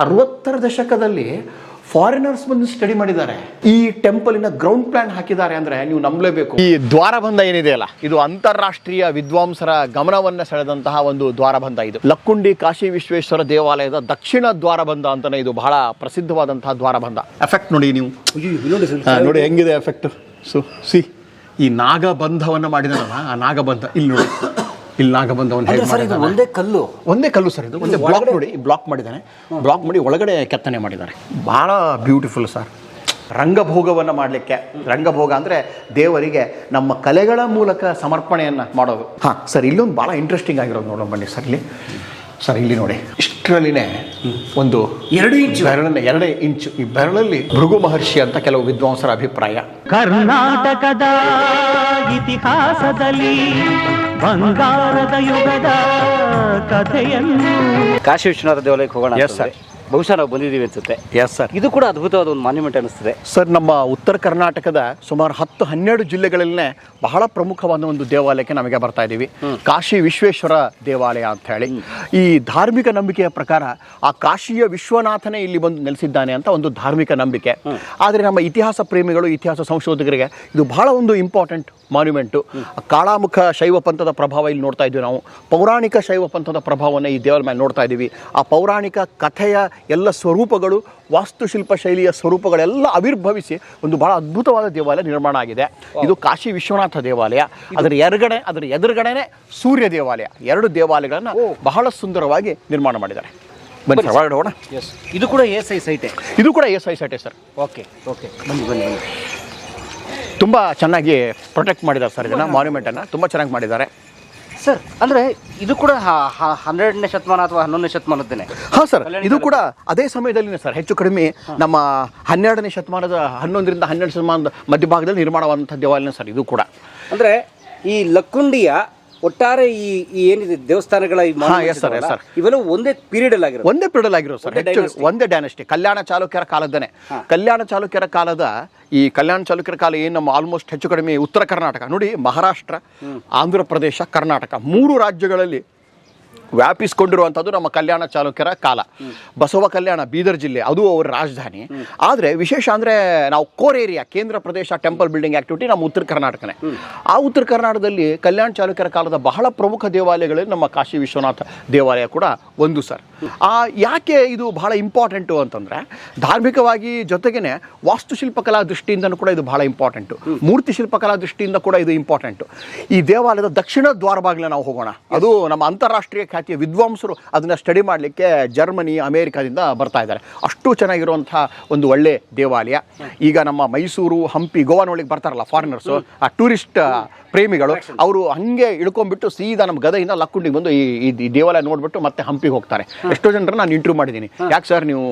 60ರ ದಶಕದಲ್ಲಿ ಫಾರಿನರ್ಸ್ ಬಂದು ಸ್ಟಡಿ ಮಾಡಿದ್ದಾರೆ. ಈ ಟೆಂಪಲಿನ ಗ್ರೌಂಡ್ ಪ್ಲಾನ್ ಹಾಕಿದ್ದಾರೆ ಅಂದ್ರೆ ನೀವು ನಂಬಲೇಬೇಕು. ಈ ದ್ವಾರಬಂಧ ಏನಿದೆಯಲ್ಲ, ಇದು ಅಂತಾರಾಷ್ಟ್ರೀಯ ವಿದ್ವಾಂಸರ ಗಮನವನ್ನ ಸೆಳೆದಂತಹ ಒಂದು ದ್ವಾರಬಂಧ. ಇದು ಲಕ್ಕುಂಡಿ ಕಾಶಿ ವಿಶ್ವೇಶ್ವರ ದೇವಾಲಯದ ದಕ್ಷಿಣ ದ್ವಾರಬಂಧ ಅಂತಾನೆ ಇದು ಬಹಳ ಪ್ರಸಿದ್ಧವಾದಂತಹ ದ್ವಾರಬಂಧ. ಎಫೆಕ್ಟ್ ನೋಡಿ ನೀವು, ನೋಡಿ ಹೆಂಗಿದೆ ಎಫೆಕ್ಟ್. ಸಿ ಈ ನಾಗಬಂಧವನ್ನ ಮಾಡಿದಾರಲ್ಲ, ಆ ನಾಗಬಂಧ ಇಲ್ಲಿ ನೋಡಿ, ಇಲ್ಲಿ ನಾಗಬಂಧವನ್ನು ಒಂದೇ ಕಲ್ಲು ಸರ್. ಇದು ಒಂದೇ ಬ್ಲಾಕ್ ನೋಡಿ, ಬ್ಲಾಕ್ ಮಾಡಿದ್ದಾನೆ. ಬ್ಲಾಕ್ ಮಾಡಿ ಒಳಗಡೆ ಕೆತ್ತನೆ ಮಾಡಿದ್ದಾರೆ. ಬಹಳ ಬ್ಯೂಟಿಫುಲ್ ಸರ್. ರಂಗಭೋಗವನ್ನು ಮಾಡಲಿಕ್ಕೆ, ರಂಗಭೋಗ ಅಂದರೆ ದೇವರಿಗೆ ನಮ್ಮ ಕಲೆಗಳ ಮೂಲಕ ಸಮರ್ಪಣೆಯನ್ನು ಮಾಡೋದು. ಹಾಂ ಸರ್, ಇಲ್ಲೊಂದು ಭಾಳ ಇಂಟ್ರೆಸ್ಟಿಂಗ್ ಆಗಿರೋದು ನೋಡೋಣ ಬನ್ನಿ ಸರ್. ಇಲ್ಲಿ ಸರ್, ಇಲ್ಲಿ ನೋಡಿ, ಇಷ್ಟರಲ್ಲಿನೇ ಒಂದು 2 ಇಂಚು ಬೆರಳನ್ನ, 2 ಇಂಚು ಈ ಬೆರಳಲ್ಲಿ ಭೃಗು ಮಹರ್ಷಿ ಅಂತ ಕೆಲವು ವಿದ್ವಾಂಸರ ಅಭಿಪ್ರಾಯ. ಕರ್ನಾಟಕದ ಇತಿಹಾಸದಲ್ಲಿ ಬಂಗಾರದ ಯುಗದ ಕಥೆಯನ್ನು ಕಾಶಿ ವಿಶ್ವನಾಥ ದೇವಾಲಯಕ್ಕೆ ಹೋಗೋಣ. ಎಸ್ ಸರ್, ಬಹುಶಃ ನಾವು ಬಂದಿದ್ದೀವಿ ಅನ್ಸುತ್ತೆ. ಎಸ್ ಸರ್, ಇದು ಕೂಡ ಅದ್ಭುತವಾದ ಒಂದು ಮಾನ್ಯುಮೆಂಟ್ ಅನಿಸ್ತದೆ ಸರ್. ನಮ್ಮ ಉತ್ತರ ಕರ್ನಾಟಕದ ಸುಮಾರು 10-12 ಜಿಲ್ಲೆಗಳಲ್ಲೇ ಬಹಳ ಪ್ರಮುಖವಾದ ಒಂದು ದೇವಾಲಯಕ್ಕೆ ನಮಗೆ ಬರ್ತಾ ಇದ್ದೀವಿ. ಕಾಶಿ ವಿಶ್ವೇಶ್ವರ ದೇವಾಲಯ ಅಂತ ಹೇಳಿ. ಈ ಧಾರ್ಮಿಕ ನಂಬಿಕೆಯ ಪ್ರಕಾರ ಆ ಕಾಶಿಯ ವಿಶ್ವನಾಥನೇ ಇಲ್ಲಿ ಬಂದು ನೆಲೆಸಿದ್ದಾನೆ ಅಂತ ಒಂದು ಧಾರ್ಮಿಕ ನಂಬಿಕೆ. ಆದರೆ ನಮ್ಮ ಇತಿಹಾಸ ಪ್ರೇಮಿಗಳು, ಇತಿಹಾಸ ಸಂಶೋಧಕರಿಗೆ ಇದು ಬಹಳ ಒಂದು ಇಂಪಾರ್ಟೆಂಟ್ ಮಾನ್ಯುಮೆಂಟು. ಕಾಳಾಮುಖ ಶೈವ ಪಂಥದ ಪ್ರಭಾವ ಇಲ್ಲಿ ನೋಡ್ತಾ ಇದ್ದೀವಿ ನಾವು. ಪೌರಾಣಿಕ ಶೈವ ಪಂಥದ ಪ್ರಭಾವವನ್ನು ಈ ದೇವರ ಮೇಲೆ ನೋಡ್ತಾ ಇದ್ದೀವಿ. ಆ ಪೌರಾಣಿಕ ಕಥೆಯ ಎಲ್ಲ ಸ್ವರೂಪಗಳು, ವಾಸ್ತುಶಿಲ್ಪ ಶೈಲಿಯ ಸ್ವರೂಪಗಳೆಲ್ಲ ಆವಿರ್ಭವಿಸಿ ಒಂದು ಬಹಳ ಅದ್ಭುತವಾದ ದೇವಾಲಯ ನಿರ್ಮಾಣ ಆಗಿದೆ. ಇದು ಕಾಶಿ ವಿಶ್ವನಾಥ ದೇವಾಲಯ. ಅದರ ಎದುರುಗಡೆನೆ ಸೂರ್ಯ ದೇವಾಲಯ. 2 ದೇವಾಲಯಗಳನ್ನು ಬಹಳ ಸುಂದರವಾಗಿ ನಿರ್ಮಾಣ ಮಾಡಿದ್ದಾರೆ. ಬನ್ನಿ ಸರ್, ಒಳಗಡೆ ಹೋಗೋಣ. ಇದು ಕೂಡ ಎಸ್ಐ ಸೈಟೇ? ಇದು ಕೂಡ ಎಸ್ಐ ಸೈಟೇ ಸರ್. ಓಕೆ ಓಕೆ, ಬನ್ನಿ. ತುಂಬ ಚೆನ್ನಾಗಿ ಪ್ರೊಟೆಕ್ಟ್ ಮಾಡಿದ್ದಾರೆ ಸರ್. ಇದನ್ನು ಮಾನ್ಯುಮೆಂಟನ್ನು ತುಂಬ ಚೆನ್ನಾಗಿ ಮಾಡಿದ್ದಾರೆ ಸರ್. ಅಂದರೆ ಇದು ಕೂಡ 12ನೇ ಶತಮಾನ ಅಥವಾ 11ನೇ ಶತಮಾನದ್ದೇನೆ? ಹಾಂ ಸರ್, ಇದು ಕೂಡ ಅದೇ ಸಮಯದಲ್ಲಿನೇ ಸರ್. ಹೆಚ್ಚು ಕಡಿಮೆ ನಮ್ಮ 12ನೇ ಶತಮಾನದ 11ರಿಂದ 12ನೇ ಶತಮಾನದ ಮಧ್ಯಭಾಗದಲ್ಲಿ ನಿರ್ಮಾಣವಾದಂಥ ದೇವಾಲಯ ಸರ್ ಇದು ಕೂಡ. ಅಂದರೆ ಈ ಲಕ್ಕುಂಡಿಯ ಒಟ್ಟಾರೆ ಈ ಏನಿದೆ ದೇವಸ್ಥಾನಗಳ ಇವೆಲ್ಲ ಒಂದೇ ಪೀರಿಯಡ್ ಅಲ್ಲಿ ಆಗಿರೋದು ಸರ್. ಒಂದೇ ಡೈನೆಸ್ಟಿ, ಕಲ್ಯಾಣ ಚಾಲುಕ್ಯರ ಕಾಲದನೇ. ಕಲ್ಯಾಣ ಚಾಲುಕ್ಯರ ಕಾಲದ ಈ ಕಲ್ಯಾಣ ಚಾಲುಕ್ಯರ ಕಾಲ ಏನು ನಮ್ಮ ಆಲ್ಮೋಸ್ಟ್ ಹೆಚ್ಚು ಕಡಿಮೆ ಉತ್ತರ ಕರ್ನಾಟಕ ನೋಡಿ, ಮಹಾರಾಷ್ಟ್ರ, ಆಂಧ್ರ ಪ್ರದೇಶ, ಕರ್ನಾಟಕ 3 ರಾಜ್ಯಗಳಲ್ಲಿ ವ್ಯಾಪಿಸಿಕೊಂಡಿರುವಂಥದ್ದು ನಮ್ಮ ಕಲ್ಯಾಣ ಚಾಲುಕ್ಯರ ಕಾಲ. ಬಸವ ಕಲ್ಯಾಣ ಬೀದರ್ ಜಿಲ್ಲೆ, ಅದು ಅವರ ರಾಜಧಾನಿ. ಆದರೆ ವಿಶೇಷ ಅಂದರೆ ನಾವು ಕೋರ್ ಏರಿಯಾ, ಕೇಂದ್ರ ಪ್ರದೇಶ ಟೆಂಪಲ್ ಬಿಲ್ಡಿಂಗ್ ಆಕ್ಟಿವಿಟಿ ನಮ್ಮ ಉತ್ತರ ಕರ್ನಾಟಕನೇ. ಆ ಉತ್ತರ ಕರ್ನಾಟಕದಲ್ಲಿ ಕಲ್ಯಾಣ ಚಾಲುಕ್ಯರ ಕಾಲದ ಬಹಳ ಪ್ರಮುಖ ದೇವಾಲಯಗಳಲ್ಲಿ ನಮ್ಮ ಕಾಶಿ ವಿಶ್ವನಾಥ ದೇವಾಲಯ ಕೂಡ ಒಂದು ಸರ್. ಯಾಕೆ ಇದು ಬಹಳ ಇಂಪಾರ್ಟೆಂಟು ಅಂತಂದರೆ, ಧಾರ್ಮಿಕವಾಗಿ ಜೊತೆಗೇ ವಾಸ್ತುಶಿಲ್ಪಕಲಾ ದೃಷ್ಟಿಯಿಂದನೂ ಕೂಡ ಇದು ಬಹಳ ಇಂಪಾರ್ಟೆಂಟು. ಮೂರ್ತಿ ಶಿಲ್ಪಕಲಾ ದೃಷ್ಟಿಯಿಂದ ಕೂಡ ಇದು ಇಂಪಾರ್ಟೆಂಟು. ಈ ದೇವಾಲಯದ ದಕ್ಷಿಣ ದ್ವಾರಬಾಗಿಲ ನಾವು ಹೋಗೋಣ. ಅದು ನಮ್ಮ ಅಂತಾರಾಷ್ಟ್ರೀಯ ಖ್ಯಾತಿಯ ವಿದ್ವಾಂಸರು ಅದನ್ನು ಸ್ಟಡಿ ಮಾಡಲಿಕ್ಕೆ ಜರ್ಮನಿ, ಅಮೇರಿಕಾದಿಂದ ಬರ್ತಾ ಇದ್ದಾರೆ. ಅಷ್ಟು ಚೆನ್ನಾಗಿರುವಂಥ ಒಂದು ಒಳ್ಳೆ ದೇವಾಲಯ. ಈಗ ನಮ್ಮ ಮೈಸೂರು, ಹಂಪಿ, ಗೋವಾನೊಳಗೆ ಬರ್ತಾರಲ್ಲ ಫಾರಿನರ್ಸು, ಆ ಟೂರಿಸ್ಟ್ ಪ್ರೇಮಿಗಳು, ಅವರು ಹಂಗೆ ಇಳ್ಕೊಂಡ್ಬಿಟ್ಟು ಸೀದಾ ನಮ್ಮ ಗದಗಿಂದ ಲಕ್ಕುಂಡಿಗೆ ಬಂದು ಈ ದೇವಾಲಯ ನೋಡ್ಬಿಟ್ಟು ಮತ್ತೆ ಹಂಪಿಗೆ ಹೋಗ್ತಾರೆ. ಎಷ್ಟೋ ಜನರು ನಾನು ಇಂಟರ್ವ್ಯೂ ಮಾಡಿದ್ದೀನಿ. ಯಾಕೆ ಸರ್ ನೀವು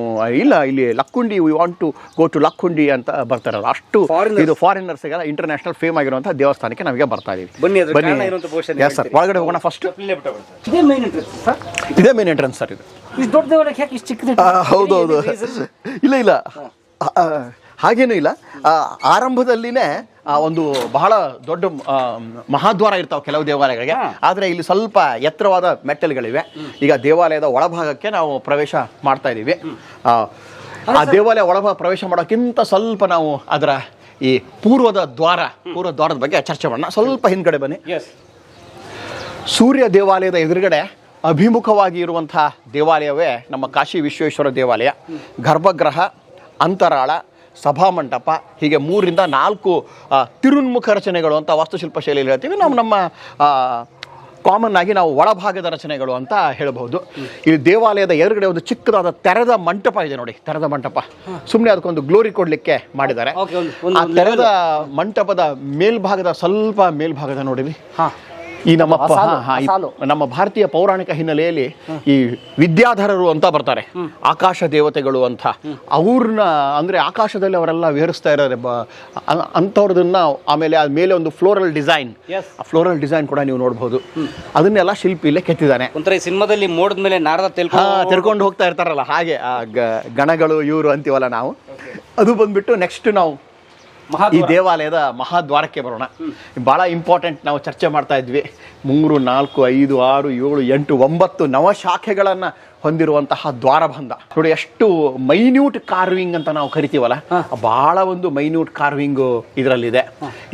ಇಲ್ಲ ಇಲ್ಲಿ Lakkundi, we want to go to Lakkundi ಅಂತ ಬರ್ತಾರಲ್ಲ. ಅಷ್ಟು ಇದು ಫಾರಿನರ್ಸ್ಗೆಲ್ಲ ಇಂಟರ್ನ್ಯಾಷನಲ್ ಫೇಮ್ ಆಗಿರುವಂಥ ದೇವಸ್ಥಾನಕ್ಕೆ ನಾವೀಗ ಬರ್ತಾ ಇದೀವಿ. ಬನ್ನಿ ಎಸ್ ಸರ್, ಒಳಗಡೆ ಹೋಗೋಣ. ಫಸ್ಟ್ ಇದೇ ಮೇನ್ ಎಂಟ್ರೆನ್ಸ್ ಸರ್. ಇದು ಹೌದೌದು, ಇಲ್ಲ ಹಾಗೇನೂ ಇಲ್ಲ. ಆರಂಭದಲ್ಲಿನೇ ಒಂದು ಬಹಳ ದೊಡ್ಡ ಮಹಾದ್ವಾರ ಇರ್ತಾವೆ ಕೆಲವು ದೇವಾಲಯಗಳಿಗೆ. ಆದರೆ ಇಲ್ಲಿ ಸ್ವಲ್ಪ ಎತ್ತರವಾದ ಮೆಟ್ಟಲುಗಳಿವೆ. ಈಗ ದೇವಾಲಯದ ಒಳಭಾಗಕ್ಕೆ ನಾವು ಪ್ರವೇಶ ಮಾಡ್ತಾ ಇದ್ದೀವಿ. ಆ ದೇವಾಲಯ ಒಳಭಾಗ ಪ್ರವೇಶ ಮಾಡೋಕ್ಕಿಂತ ಸ್ವಲ್ಪ ನಾವು ಅದರ ಈ ಪೂರ್ವ ದ್ವಾರದ ಬಗ್ಗೆ ಚರ್ಚೆ ಮಾಡೋಣ. ಸ್ವಲ್ಪ ಹಿಂದ್ಗಡೆ ಬನ್ನಿ. ಸೂರ್ಯ ದೇವಾಲಯದ ಎದುರುಗಡೆ ಅಭಿಮುಖವಾಗಿ ಇರುವಂಥ ದೇವಾಲಯವೇ ನಮ್ಮ ಕಾಶಿ ವಿಶ್ವೇಶ್ವರ ದೇವಾಲಯ. ಗರ್ಭಗೃಹ, ಅಂತರಾಳ, ಸಭಾಮಂಟಪ, ಹೀಗೆ 3ರಿಂದ 4 ತಿರುನ್ಮುಖ ರಚನೆಗಳು ಅಂತ ವಾಸ್ತುಶಿಲ್ಪ ಶೈಲಿಯಲ್ಲಿ ಹೇಳ್ತೀವಿ. ನಮ್ಮ ಕಾಮನ್ ಆಗಿ ನಾವು ಒಳಭಾಗದ ರಚನೆಗಳು ಅಂತ ಹೇಳಬಹುದು. ಈ ದೇವಾಲಯದ ಎದುರುಗಡೆ ಒಂದು ಚಿಕ್ಕದಾದ ತೆರೆದ ಮಂಟಪ ಇದೆ ನೋಡಿ. ತೆರೆದ ಮಂಟಪ ಸುಮ್ಮನೆ ಅದಕ್ಕೊಂದು ಗ್ಲೋರಿ ಕೊಡಲಿಕ್ಕೆ ಮಾಡಿದ್ದಾರೆ. ಆ ತೆರೆದ ಮಂಟಪದ ಮೇಲ್ಭಾಗದ ಸ್ವಲ್ಪ ಮೇಲ್ಭಾಗದ ನೋಡಿವಿ ಈ ನಮ್ಮ ಭಾರತೀಯ ಪೌರಾಣಿಕ ಹಿನ್ನೆಲೆಯಲ್ಲಿ ಈ ವಿದ್ಯಾಧರರು ಅಂತ ಬರ್ತಾರೆ, ಆಕಾಶ ದೇವತೆಗಳು ಅಂತ. ಅವ್ರನ್ನ ಅಂದರೆ ಆಕಾಶದಲ್ಲಿ ಅವರೆಲ್ಲ ವಿಹರಿಸ್ತಾ ಇರೋರೆ ಅಂಥವ್ರದನ್ನ. ಆಮೇಲೆ ಮೇಲೆ ಒಂದು ಫ್ಲೋರಲ್ ಡಿಸೈನ್, ಆ ಫ್ಲೋರಲ್ ಡಿಸೈನ್ ಕೂಡ ನೀವು ನೋಡ್ಬೋದು. ಅದನ್ನೆಲ್ಲ ಶಿಲ್ಪಿ ಇಲ್ಲೇ ಕೆತ್ತಿದ್ದಾನೆ. ಒಂಥರ ಸಿನಿಮಾದಲ್ಲಿ ಮೋಡದ ಮೇಲೆ ನಾರದ ತೆರ್ಕೊಂಡು ಹೋಗ್ತಾ ಇರ್ತಾರಲ್ಲ ಹಾಗೆ ಆ ಗಣಗಳು ಇವರು ಅಂತೀವಲ್ಲ ನಾವು. ಅದು ಬಂದ್ಬಿಟ್ಟು ನೆಕ್ಸ್ಟ್ ನಾವು ಈ ದೇವಾಲಯದ ಮಹಾದ್ವಾರಕ್ಕೆ ಬರೋಣ. ಭಾಳ ಇಂಪಾರ್ಟೆಂಟ್. ನಾವು ಚರ್ಚೆ ಮಾಡ್ತಾ ಇದ್ವಿ 3, 4, 5, 6, 7, 8, 9 ನವಶಾಖೆಗಳನ್ನು ಹೊಂದಿರುವಂತಹ ದ್ವಾರಬಂಧ ನೋಡಿ, ಎಷ್ಟು ಮೈನ್ಯೂಟ್ ಕಾರ್ವಿಂಗ್ ಅಂತ ನಾವು ಕರಿತೀವಲ್ಲ, ಬಹಳ ಒಂದು ಮೈನ್ಯೂಟ್ ಕಾರ್ವಿಂಗ್ ಇದರಲ್ಲಿದೆ.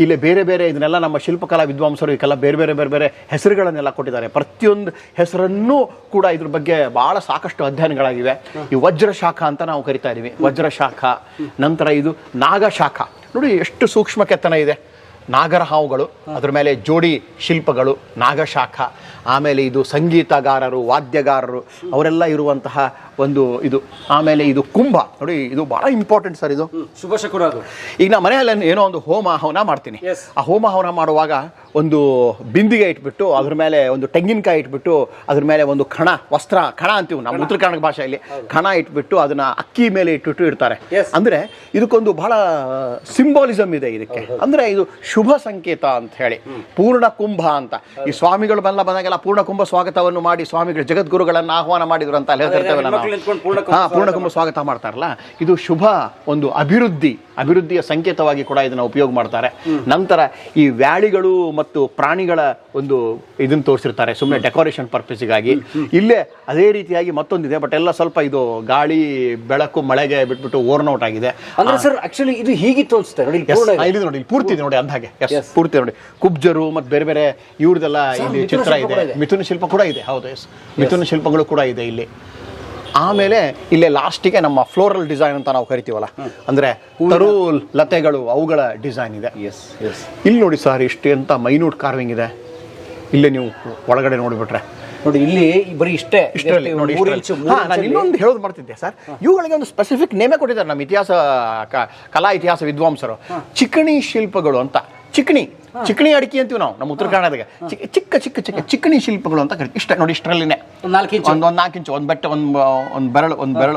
ಇಲ್ಲಿ ಬೇರೆ ಬೇರೆ ಇದನ್ನೆಲ್ಲ ನಮ್ಮ ಶಿಲ್ಪಕಲಾ ವಿದ್ವಾಂಸರು ಇದಕ್ಕೆಲ್ಲ ಬೇರೆ ಬೇರೆ ಬೇರೆ ಬೇರೆ ಹೆಸರುಗಳನ್ನೆಲ್ಲ ಕೊಟ್ಟಿದ್ದಾರೆ. ಪ್ರತಿಯೊಂದು ಹೆಸರನ್ನೂ ಕೂಡ ಇದ್ರ ಬಗ್ಗೆ ಬಹಳ ಸಾಕಷ್ಟು ಅಧ್ಯಯನಗಳಾಗಿವೆ. ಈ ವಜ್ರ ಶಾಖ ಅಂತ ನಾವು ಕರಿತಾ ಇದೀವಿ, ವಜ್ರ ಶಾಖ. ನಂತರ ಇದು ನಾಗಶಾಖ, ನೋಡಿ ಎಷ್ಟು ಸೂಕ್ಷ್ಮ ಕೆತ್ತನ ಇದೆ. ನಾಗರ ಹಾವುಗಳು, ಅದ್ರ ಮೇಲೆ ಜೋಡಿ ಶಿಲ್ಪಗಳು, ನಾಗಶಾಖ. ಆಮೇಲೆ ಇದು ಸಂಗೀತಗಾರರು, ವಾದ್ಯಗಾರರು ಅವರೆಲ್ಲ ಇರುವಂತಹ ಒಂದು ಇದು. ಆಮೇಲೆ ಇದು ಕುಂಭ ನೋಡಿ, ಇದು ಬಹಳ ಇಂಪಾರ್ಟೆಂಟ್ ಸರ್. ಇದು ಶುಭ ಶಕುನ. ಅದು ಈಗ ನಾ ಮನೆಯಲ್ಲಿ ಏನೋ ಒಂದು ಹೋಮ ಹವನ ಮಾಡ್ತೀನಿ. ಆ ಹೋಮ ಹವನ ಮಾಡುವಾಗ ಒಂದು ಬಿಂದಿಗೆ ಇಟ್ಬಿಟ್ಟು ಅದ್ರ ಮೇಲೆ ಒಂದು ತೆಂಗಿನಕಾಯಿ ಇಟ್ಬಿಟ್ಟು ಅದ್ರ ಮೇಲೆ ಒಂದು ಖಣ, ವಸ್ತ್ರ ಖಣ ಅಂತೀವಿ ನಮ್ಮ ಉತ್ತರ ಕನ್ನಡ ಭಾಷೆಯಲ್ಲಿ, ಖಣ ಇಟ್ಬಿಟ್ಟು ಅದನ್ನ ಅಕ್ಕಿ ಮೇಲೆ ಇಟ್ಬಿಟ್ಟು ಇಡ್ತಾರೆ. ಅಂದ್ರೆ ಇದಕ್ಕೊಂದು ಬಹಳ ಸಿಂಬಾಲಿಸಮ್ ಇದೆ ಇದಕ್ಕೆ. ಅಂದ್ರೆ ಇದು ಶುಭ ಸಂಕೇತ ಅಂತ ಹೇಳಿ. ಪೂರ್ಣ ಕುಂಭ ಅಂತ ಈ ಸ್ವಾಮಿಗಳು ಬಂದಾಗೆಲ್ಲ ಪೂರ್ಣ ಕುಂಭ ಸ್ವಾಗತವನ್ನು ಮಾಡಿ ಸ್ವಾಮಿಗಳು ಜಗದ್ಗುರುಗಳನ್ನ ಆಹ್ವಾನ ಮಾಡಿದ್ರು ಅಂತ ಹೇಳ್ತಿರ್ತೇವಲ್ಲ ನಾವು. ಪೂರ್ಣ ಕುಂಭ ಸ್ವಾಗತ ಮಾಡ್ತಾರಲ್ಲ, ಇದು ಶುಭ ಒಂದು ಅಭಿವೃದ್ಧಿಯ ಸಂಕೇತವಾಗಿ ಕೂಡ ಇದನ್ನ ಉಪಯೋಗ ಮಾಡ್ತಾರೆ. ನಂತರ ಈ ವ್ಯಾಳಿಗಳು ಮತ್ತು ಪ್ರಾಣಿಗಳ ಒಂದು ಇದನ್ನ ತೋರಿಸಿರ್ತಾರೆ ಸುಮ್ಮನೆ ಡೆಕೋರೇಷನ್ ಪರ್ಪಸ್ಗಾಗಿ. ಇಲ್ಲೇ ಅದೇ ರೀತಿಯಾಗಿ ಮತ್ತೊಂದಿದೆ, ಬಟ್ ಎಲ್ಲ ಸ್ವಲ್ಪ ಇದು ಗಾಳಿ ಬೆಳಕು ಮಳೆಗೆ ಬಿಟ್ಬಿಟ್ಟು ಓರ್ನ್ ಔಟ್ ಆಗಿದೆ. ಅಂದ್ರೆ ಸರ್ ಆಕ್ಚುಲಿ ಇದು ಹೀಗೆ ತೋರಿಸ್ತಾರೆ ನೋಡಿ, ನೋಡಿ ಪೂರ್ತಿ ಇದೆ ನೋಡಿ, ಅಂದಾಗೆ ಪೂರ್ತಿ ನೋಡಿ. ಕುಬ್ಜರು ಮತ್ತು ಬೇರೆ ಬೇರೆ ಇವ್ರದೆಲ್ಲ ಇಲ್ಲಿ ಚಿತ್ರ ಇದೆ. ಮಿಥುನ ಶಿಲ್ಪ ಕೂಡ ಇದೆ. ಹೌದು, ಮಿಥುನ ಶಿಲ್ಪಗಳು ಕೂಡ ಇದೆ ಇಲ್ಲಿ. ಆಮೇಲೆ ಇಲ್ಲೇ ಲಾಸ್ಟಿಗೆ ನಮ್ಮ ಫ್ಲೋರಲ್ ಡಿಸೈನ್ ಅಂತ ನಾವು ಕರಿತೀವಲ್ಲ, ಅಂದ್ರೆ ತರು ಲತೆಗಳು, ಅವುಗಳ ಡಿಸೈನ್ ಇದೆ. ಇಲ್ಲಿ ನೋಡಿ ಸರ್, ಇಷ್ಟು ಎಂತ ಮೈನ್ಯೂಟ್ ಕಾರ್ವಿಂಗ್ ಇದೆ. ಇಲ್ಲೇ ನೀವು ಒಳಗಡೆ ನೋಡಿಬಿಟ್ರೆ ನೋಡಿ, ಇಲ್ಲಿ ಬರೀ ಇಷ್ಟರಲ್ಲಿ ನೋಡಿ. ನಾನು ಇನ್ನೊಂದು ಹೇಳೋದು ಮಾಡ್ತಿದ್ದೆ ಸರ್, ಇವುಗಳಿಗೆ ಒಂದು ಸ್ಪೆಸಿಫಿಕ್ ನೇಮೇ ಕೊಟ್ಟಿದ್ದಾರೆ ನಮ್ಮ ಕಲಾ ಇತಿಹಾಸ ವಿದ್ವಾಂಸರು. ಚಿಕಣಿ ಶಿಲ್ಪಗಳು ಅಂತ. ಚಿಕಣಿ ಅಡಿಕೆ ಅಂತೀವಿ ನಾವು ನಮ್ಮ ಉತ್ತರ ಕನ್ನಡದಾಗ. ಚಿಕ್ಕ ಚಿಕ್ಕ ಚಿಕ್ಕ ಚಿಕಣಿ ಶಿಲ್ಪಗಳು ಅಂತ ಕರಿತೀವಿ. ಇಷ್ಟ ನೋಡಿ, ಇಷ್ಟರಲ್ಲಿನೇ ಒಂದು 4 ಇಂಚು ಒಂದು ಬೆಟ್ಟ,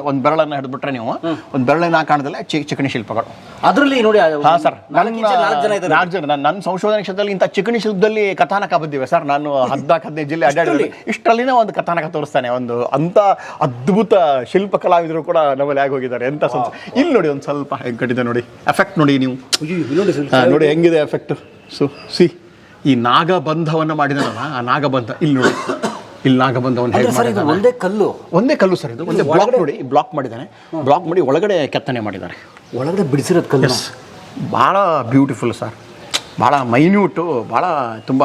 ಒಂದು ಬೆರಳನ್ನು ಹಿಡಿದ್ಬಿಟ್ರೆ ನೀವು ಒಂದು ಬೆರಳಿನ ಕಾಣದಲ್ಲೇ ಚಿಕಣಿ ಶಿಲ್ಪಗಳು. ಅದರಲ್ಲಿ ನೋಡಿ, ಹಾ ಸರ್, 4 ಜನ ನನ್ನ ಸಂಶೋಧನಾ ಕ್ಷೇತ್ರದಲ್ಲಿ ಇಂಥ ಚಿಕಣಿ ಶಿಲ್ಪದಲ್ಲಿ ಕಥಾನಕ ಬಂದಿವೆ ಸರ್. ನಾನು 14-15 ಜಿಲ್ಲೆ ಅಡ್ಡಾಡಿದ್ರೆ ಇಷ್ಟರಲ್ಲಿನೇ ಒಂದು ಕಥಾನಕ ತೋರಿಸ್ತಾನೆ. ಒಂದು ಅಂತ ಅದ್ಭುತ ಶಿಲ್ಪ ಕಲಾವಿದರು ಕೂಡ ನಮ್ಮಲ್ಲಿ ಆಗೋಗಿದ್ದಾರೆ. ಎಂತ ಇಲ್ಲಿ ನೋಡಿ, ಒಂದು ಸ್ವಲ್ಪ ಹೆಂಗ್ ಕಟ್ಟಿದೆ ನೋಡಿ, ಎಫೆಕ್ಟ್ ನೋಡಿ ನೀವು ನೋಡಿ ಹೆಂಗಿದೆ ಎಫೆಕ್ಟ್. ಸಿ ಈ ನಾಗಬಂಧವನ್ನು ಮಾಡಿದಾರಲ್ಲ, ಆ ನಾಗಬಂಧ ಇಲ್ಲಿ ನೋಡಿ, ಇಲ್ಲಿ ನಾಗಬಂಧವನ್ನು ಹೇಗೆ ಮಾಡಿದ್ದಾರೆ. ಒಂದೇ ಕಲ್ಲು ಸರ್, ಇದು ಒಂದೇ ಬ್ಲಾಕ್ ನೋಡಿ, ಬ್ಲಾಕ್ ಮಾಡಿದ್ದಾನೆ. ಬ್ಲಾಕ್ ಮಾಡಿ ಒಳಗಡೆ ಕೆತ್ತನೆ ಮಾಡಿದ್ದಾರೆ. ಒಳಗಡೆ ಬಿಡಿಸಿರೋದು ಕಲ್ಲು ಭಾಳ ಬ್ಯೂಟಿಫುಲ್ ಸರ್, ಭಾಳ ಮೈನ್ಯೂಟು, ಭಾಳ ತುಂಬ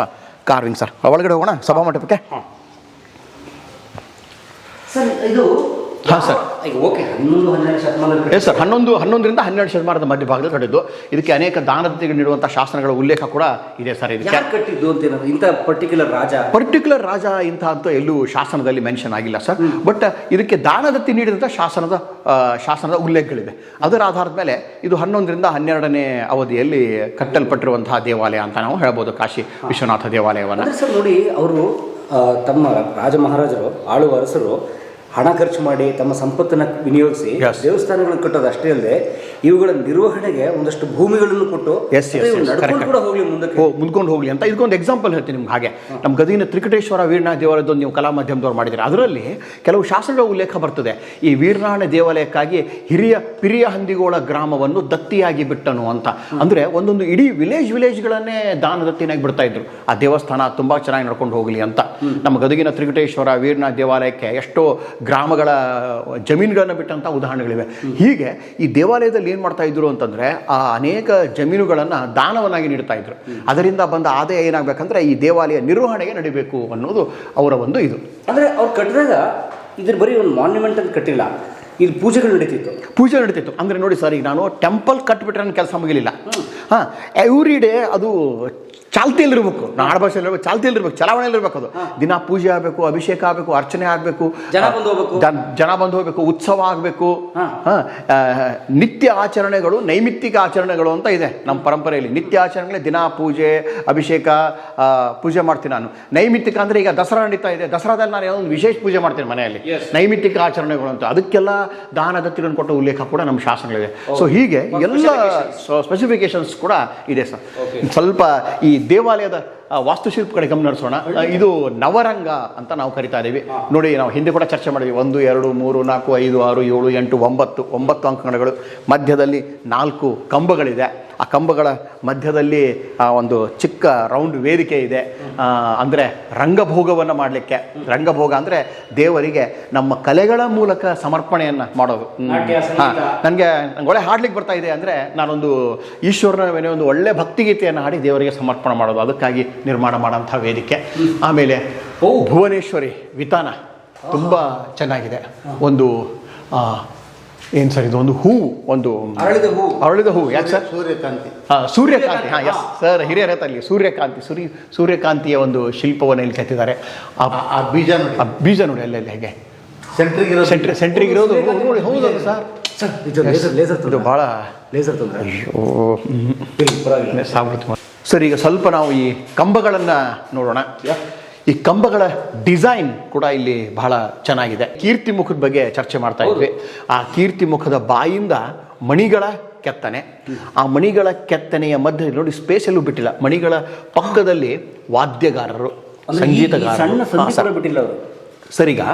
ಕಾರ್ವಿಂಗ್ ಸರ್. ಒಳಗಡೆ ಹೋಗೋಣ ಸಭಾ ಮಂಟಪಕ್ಕೆ. ಹಾಂ ಸರ್, ಓಕೆ. 11-12 ಶತಮಾನ ಸರ್, 11ರಿಂದ 12 ಶತಮಾನದ ಮಧ್ಯಭಾಗದಲ್ಲಿ ಕಟ್ಟಿದ್ದು. ಇದಕ್ಕೆ ಅನೇಕ ದಾನದತ್ತಿಗಳು ನೀಡುವಂಥ ಶಾಸನಗಳ ಉಲ್ಲೇಖ ಕೂಡ ಇದೆ ಸರ್. ಇದಕ್ಕೆ ಕಟ್ಟಿದ್ದು ಅಂತ ಇಂಥ ಪರ್ಟಿಕ್ಯುಲರ್ ರಾಜ ಇಂಥ ಅಂತ ಎಲ್ಲೂ ಶಾಸನದಲ್ಲಿ ಮೆನ್ಷನ್ ಆಗಿಲ್ಲ ಸರ್. ಬಟ್ ಇದಕ್ಕೆ ದಾನದತ್ತಿ ನೀಡಿದಂಥ ಶಾಸನದ ಉಲ್ಲೇಖಗಳಿವೆ. ಅದರ ಆಧಾರದ ಮೇಲೆ ಇದು 11ರಿಂದ 12ನೇ ಅವಧಿಯಲ್ಲಿ ಕಟ್ಟಲ್ಪಟ್ಟಿರುವಂತಹ ದೇವಾಲಯ ಅಂತ ನಾವು ಹೇಳ್ಬೋದು, ಕಾಶಿ ವಿಶ್ವನಾಥ ದೇವಾಲಯವನ್ನು. ಸರ್ ನೋಡಿ, ಅವರು ತಮ್ಮ ರಾಜ ಮಹಾರಾಜರು, ಆಳುವ ಅರಸರು ಹಣ ಖರ್ಚು ಮಾಡಿ ತಮ್ಮ ಸಂಪತ್ತನ್ನು ವಿನಿಯೋಗಿಸಿ ದೇವಸ್ಥಾನಗಳನ್ನು ಕಟ್ಟೋದು ಅಷ್ಟೇ ಅಲ್ಲದೆ ಇವುಗಳ ನಿರ್ವಹಣೆಗೆ ಒಂದಷ್ಟು ಭೂಮಿಗಳನ್ನು ಕೊಟ್ಟು ಮುಂದ್ಕೊಂಡು ಹೋಗ್ಲಿ ಅಂತ. ಇದಕ್ಕೊಂದು ಎಕ್ಸಾಂಪಲ್ ಹೇಳ್ತೀನಿ ನಿಮ್ಗೆ. ಹಾಗೆ ನಮ್ಮ ಗದಗಿನ ತ್ರಿಕಟೇಶ್ವರ ವೀರನಾಥ ದೇವಾಲಯದೊಂದು ನೀವು ಕಲಾ ಮಾಧ್ಯಮದವ್ರು ಮಾಡಿದರೆ ಅದರಲ್ಲಿ ಕೆಲವು ಶಾಸನಗಳ ಉಲ್ಲೇಖ ಬರ್ತದೆ. ಈ ವೀರನಾರಾಯಣ ದೇವಾಲಯಕ್ಕಾಗಿ ಪಿರಿಯ ಹಂದಿಗೋಳ ಗ್ರಾಮವನ್ನು ದತ್ತಿಯಾಗಿ ಬಿಟ್ಟನು ಅಂತ. ಅಂದರೆ ಒಂದೊಂದು ಇಡೀ ವಿಲೇಜ್ಗಳನ್ನೇ ದಾನದತ್ತಿನಾಗಿ ಬಿಡ್ತಾ ಇದ್ರು. ಆ ದೇವಸ್ಥಾನ ತುಂಬ ಚೆನ್ನಾಗಿ ನಡ್ಕೊಂಡು ಹೋಗಲಿ ಅಂತ. ನಮ್ಮ ಗದಗಿನ ತ್ರಿಕಟೇಶ್ವರ ವೀರನಾಥ ದೇವಾಲಯಕ್ಕೆ ಎಷ್ಟೋ ಗ್ರಾಮಗಳ ಜಮೀನುಗಳನ್ನು ಬಿಟ್ಟಂಥ ಉದಾಹರಣೆಗಳಿವೆ. ಹೀಗೆ ಈ ದೇವಾಲಯದಲ್ಲಿ ಏನು ಮಾಡ್ತಾ ಇದ್ರು ಅಂತಂದರೆ ಆ ಅನೇಕ ಜಮೀನುಗಳನ್ನು ದಾನವನ್ನಾಗಿ ನೀಡ್ತಾ ಇದ್ರು. ಅದರಿಂದ ಬಂದ ಆದಾಯ ಏನಾಗಬೇಕಂದ್ರೆ ಈ ದೇವಾಲಯ ನಿರ್ವಹಣೆಗೆ ನಡಿಬೇಕು ಅನ್ನೋದು ಅವರ ಒಂದು ಇದು. ಅಂದರೆ ಅವ್ರು ಕಟ್ಟಿದಾಗ ಇದ್ರ ಬರೀ ಒಂದು ಮಾನ್ಯುಮೆಂಟ್ ಅಂತ ಕಟ್ಟಿಲ್ಲ, ಇಲ್ಲಿ ಪೂಜೆ ನಡೀತಿತ್ತು. ಅಂದರೆ ನೋಡಿ ಸರ್, ಈಗ ನಾನು ಟೆಂಪಲ್ ಕಟ್ಬಿಟ್ರೆ ನನ್ನ ಕೆಲಸ ಮುಗಿಲಿಲ್ಲ. ಹಾಂ, ಎವ್ರಿ ಡೇ ಅದು ಚಾಲ್ತಿಯಲ್ಲಿರ್ಬೇಕು. ನಾನು ಆಡಭಾಷೆಯಲ್ಲಿ ಚಾಲ್ತಿಯಲ್ಲಿರ್ಬೇಕು, ಚಲಾವಣೆಯಲ್ಲಿರ್ಬೇಕು. ಅದು ದಿನ ಪೂಜೆ ಆಗಬೇಕು, ಅಭಿಷೇಕ ಆಗಬೇಕು, ಅರ್ಚನೆ ಆಗಬೇಕು, ಜನ ಬಂದು ಹೋಗ್ಬೇಕು, ಉತ್ಸವ ಆಗಬೇಕು. ನಿತ್ಯ ಆಚರಣೆಗಳು, ನೈಮಿತ್ತಿಕ ಆಚರಣೆಗಳು ಅಂತ ಇದೆ ನಮ್ಮ ಪರಂಪರೆಯಲ್ಲಿ. ನಿತ್ಯ ಆಚರಣೆಗಳೇ ದಿನ ಪೂಜೆ, ಅಭಿಷೇಕ, ಪೂಜೆ ಮಾಡ್ತೀನಿ ನಾನು. ನೈಮಿತ್ತಿಕ ಅಂದರೆ ಈಗ ದಸರಾ ನಡೀತಾ ಇದೆ, ದಸರಾದಲ್ಲಿ ನಾನು ಒಂದು ವಿಶೇಷ ಪೂಜೆ ಮಾಡ್ತೀನಿ ಮನೆಯಲ್ಲಿ. ನೈಮಿತ್ತಿಕ ಆಚರಣೆಗಳು ಅಂತ ಅದಕ್ಕೆಲ್ಲ ದಾನದತ್ತಿಗಳನ್ನು ಕೊಟ್ಟ ಉಲ್ಲೇಖ ಕೂಡ ನಮ್ಮ ಶಾಸನಗಳಿವೆ. ಸೊ ಹೀಗೆ ಎಲ್ಲ ಸ್ಪೆಸಿಫಿಕೇಶನ್ಸ್ ಕೂಡ ಇದೆ ಸರ್. ಸ್ವಲ್ಪ ಈ ದೇವಾಲಯದ ವಾಸ್ತುಶಿಲ್ಪ ಕಡೆ ಗಮನ ಹರಿಸೋಣ. ಇದು ನವರಂಗ ಅಂತ ನಾವು ಕರಿತಾ ಇದ್ದೀವಿ. ನೋಡಿ, ನಾವು ಹಿಂದೆ ಕೂಡ ಚರ್ಚೆ ಮಾಡಿದ್ವಿ. 1, 2, 3, 4, 5, 6, 7, 8, 9 ಅಂಕಣಗಳು, ಮಧ್ಯದಲ್ಲಿ 4 ಕಂಬಗಳಿದೆ. ಆ ಕಂಬಗಳ ಮಧ್ಯದಲ್ಲಿ ಒಂದು ಚಿಕ್ಕ ರೌಂಡ್ ವೇದಿಕೆ ಇದೆ. ಅಂದರೆ ರಂಗಭೋಗವನ್ನು ಮಾಡಲಿಕ್ಕೆ, ರಂಗಭೋಗ ಅಂದರೆ ದೇವರಿಗೆ ನಮ್ಮ ಕಲೆಗಳ ಮೂಲಕ ಸಮರ್ಪಣೆಯನ್ನು ಮಾಡೋದು. ನನಗೆ ಒಳ್ಳೆ ಹಾಡ್ಲಿಕ್ಕೆ ಬರ್ತಾ ಇದೆ ಅಂದರೆ ನಾನೊಂದು ಈಶ್ವರನ ಒಂದು ಒಳ್ಳೆ ಭಕ್ತಿಗೀತೆಯನ್ನು ಹಾಡಿ ದೇವರಿಗೆ ಸಮರ್ಪಣೆ ಮಾಡೋದು, ಅದಕ್ಕಾಗಿ ನಿರ್ಮಾಣ ಮಾಡೋಂಥ ವೇದಿಕೆ. ಆಮೇಲೆ ಭುವನೇಶ್ವರಿ ವಿತಾನ ತುಂಬ ಚೆನ್ನಾಗಿದೆ. ಒಂದು ಏನು ಸರ್ ಇದು, ಒಂದು ಹೂವು, ಒಂದು ಅರಳಿದ ಹೂವು. ಯಾಕೆ ಸರ್? ಸೂರ್ಯಕಾಂತಿ. ಹಾಂ, ಎಸ್ ಸರ್, ಹಿರಿಯರ ತಲ್ಲಿ ಸೂರ್ಯಕಾಂತಿಯ ಒಂದು ಶಿಲ್ಪವನ್ನು ಇಲ್ಲಿ ಕೆತ್ತಿದ್ದಾರೆ. ಆ ಬೀಜ ನೋಡಿ ಅಲ್ಲೆಲ್ಲ ಹೇಗೆ ಸೆಂಟ್ರಿಗಿರೋದು ನೋಡಿ. ಹೌದು ಸರ್, ಇದು ಭಾಳ ಸರ್. ಈಗ ಸ್ವಲ್ಪ ನಾವು ಈ ಕಂಬಗಳನ್ನು ನೋಡೋಣ. ಈ ಕಂಬಗಳ ಡಿಸೈನ್ ಕೂಡ ಇಲ್ಲಿ ಬಹಳ ಚೆನ್ನಾಗಿದೆ. ಕೀರ್ತಿ ಮುಖದ ಬಗ್ಗೆ ಚರ್ಚೆ ಮಾಡ್ತಾ ಇದ್ವಿ. ಆ ಕೀರ್ತಿ ಮುಖದ ಬಾಯಿಂದ ಮಣಿಗಳ ಕೆತ್ತನೆ, ಆ ಮಣಿಗಳ ಕೆತ್ತನೆಯ ಮಧ್ಯದಲ್ಲಿ ನೋಡಿ ಸ್ಪೇಸ್ ಎಲ್ಲೂ ಬಿಟ್ಟಿಲ್ಲ. ಮಣಿಗಳ ಪಕ್ಕದಲ್ಲಿ ವಾದ್ಯಗಾರರು, ಸಂಗೀತಗಾರರು. ಸರ್, ಈಗ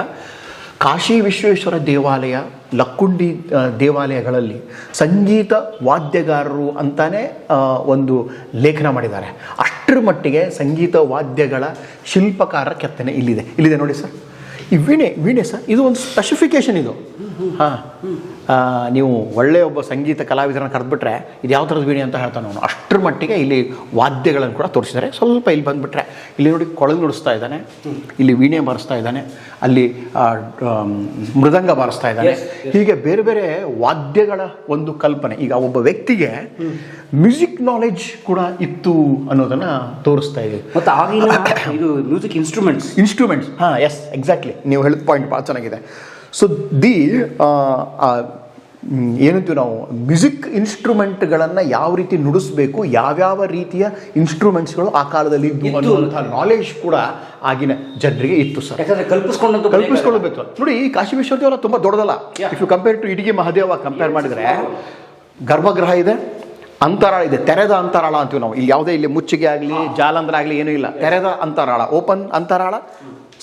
ಕಾಶಿ ವಿಶ್ವೇಶ್ವರ ದೇವಾಲಯ, ಲಕ್ಕುಂಡಿ ದೇವಾಲಯಗಳಲ್ಲಿ ಸಂಗೀತ ವಾದ್ಯಗಾರರು ಅಂತಾನೆ ಒಂದು ಲೇಖನ ಮಾಡಿದ್ದಾರೆ. ಅಷ್ಟರ ಮಟ್ಟಿಗೆ ಸಂಗೀತ ವಾದ್ಯಗಳ ಶಿಲ್ಪಕಾರ ಕೆತ್ತನೆ ಇಲ್ಲಿದೆ ನೋಡಿ ಸರ್. ಈ ವೀಣೆ ಸರ್, ಇದು ಒಂದು ಸ್ಪೆಸಿಫಿಕೇಶನ್ ಇದು. ಹಾಂ, ನೀವು ಒಳ್ಳೆಯ ಒಬ್ಬ ಸಂಗೀತ ಕಲಾವಿದರನ್ನು ಕರೆದ್ಬಿಟ್ರೆ ಇದು ಯಾವ ಥರದ ವೀಣೆ ಅಂತ ಹೇಳ್ತಾನೆ ಅವನು. ಅಷ್ಟರ ಮಟ್ಟಿಗೆ ಇಲ್ಲಿ ವಾದ್ಯಗಳನ್ನು ಕೂಡ ತೋರಿಸಿದ್ದಾರೆ. ಸ್ವಲ್ಪ ಇಲ್ಲಿ ಬಂದುಬಿಟ್ರೆ ಇಲ್ಲಿ ನೋಡಿ ಕೊಳಲು ನುಡಿಸ್ತಾ ಇದ್ದಾನೆ, ಇಲ್ಲಿ ವೀಣೆ ಬಾರಿಸ್ತಾ ಇದ್ದಾನೆ, ಅಲ್ಲಿ ಮೃದಂಗ ಬಾರಿಸ್ತಾ ಇದ್ದಾನೆ. ಹೀಗೆ ಬೇರೆ ಬೇರೆ ವಾದ್ಯಗಳ ಒಂದು ಕಲ್ಪನೆ. ಈಗ ಒಬ್ಬ ವ್ಯಕ್ತಿಗೆ ಮ್ಯೂಸಿಕ್ ನಾಲೆಡ್ಜ್ ಕೂಡ ಇತ್ತು ಅನ್ನೋದನ್ನು ತೋರಿಸ್ತಾ ಇದೆ. ಮತ್ತು ಆಗಿನ ಇದು ಮ್ಯೂಸಿಕ್ ಇನ್ಸ್ಟ್ರೂಮೆಂಟ್ಸ್. ಹಾಂ, ಎಸ್, ಎಕ್ಸಾಕ್ಟ್ಲಿ, ನೀವು ಹೇಳಿದ ಪಾಯಿಂಟ್ ಭಾಳ ಚೆನ್ನಾಗಿದೆ. ಸೊ ಏನಂತೀವಿ ನಾವು, ಮ್ಯೂಸಿಕ್ ಇನ್ಸ್ಟ್ರೂಮೆಂಟ್ಗಳನ್ನು ಯಾವ ರೀತಿ ನುಡಿಸ್ಬೇಕು, ಯಾವ್ಯಾವ ರೀತಿಯ ಇನ್ಸ್ಟ್ರೂಮೆಂಟ್ಸ್ಗಳು ಆ ಕಾಲದಲ್ಲಿ ಇದ್ದು ಅನ್ನುವಂಥ ನಾಲೆಡ್ಜ್ ಕೂಡ ಆಗಿನ ಜನರಿಗೆ ಇತ್ತು ಸರ್. ಕಲ್ಪಿಸ್ಕೊಳ್ಬೇಕು ನೋಡಿ. ಈ ಕಾಶಿ ವಿಶ್ವದೇವರ ತುಂಬ ದೊಡ್ಡದಲ್ಲ. ಇಫ್ ಯು ಕಂಪೇರ್ ಟು ಇಡಿಗೆ ಮಹಾದೇವ ಕಂಪೇರ್ ಮಾಡಿದರೆ, ಗರ್ಭಗೃಹ ಇದೆ, ಅಂತರಾಳ ಇದೆ, ತೆರೆದ ಅಂತರಾಳ ಅಂತೀವಿ ನಾವು. ಇಲ್ಲಿ ಯಾವುದೇ ಇಲ್ಲಿ ಮುಚ್ಚಿಗೆ ಆಗಲಿ ಜಾಲಂಧ್ರ ಆಗಲಿ ಏನೂ ಇಲ್ಲ, ತೆರೆದ ಅಂತರಾಳ, ಓಪನ್ ಅಂತರಾಳ,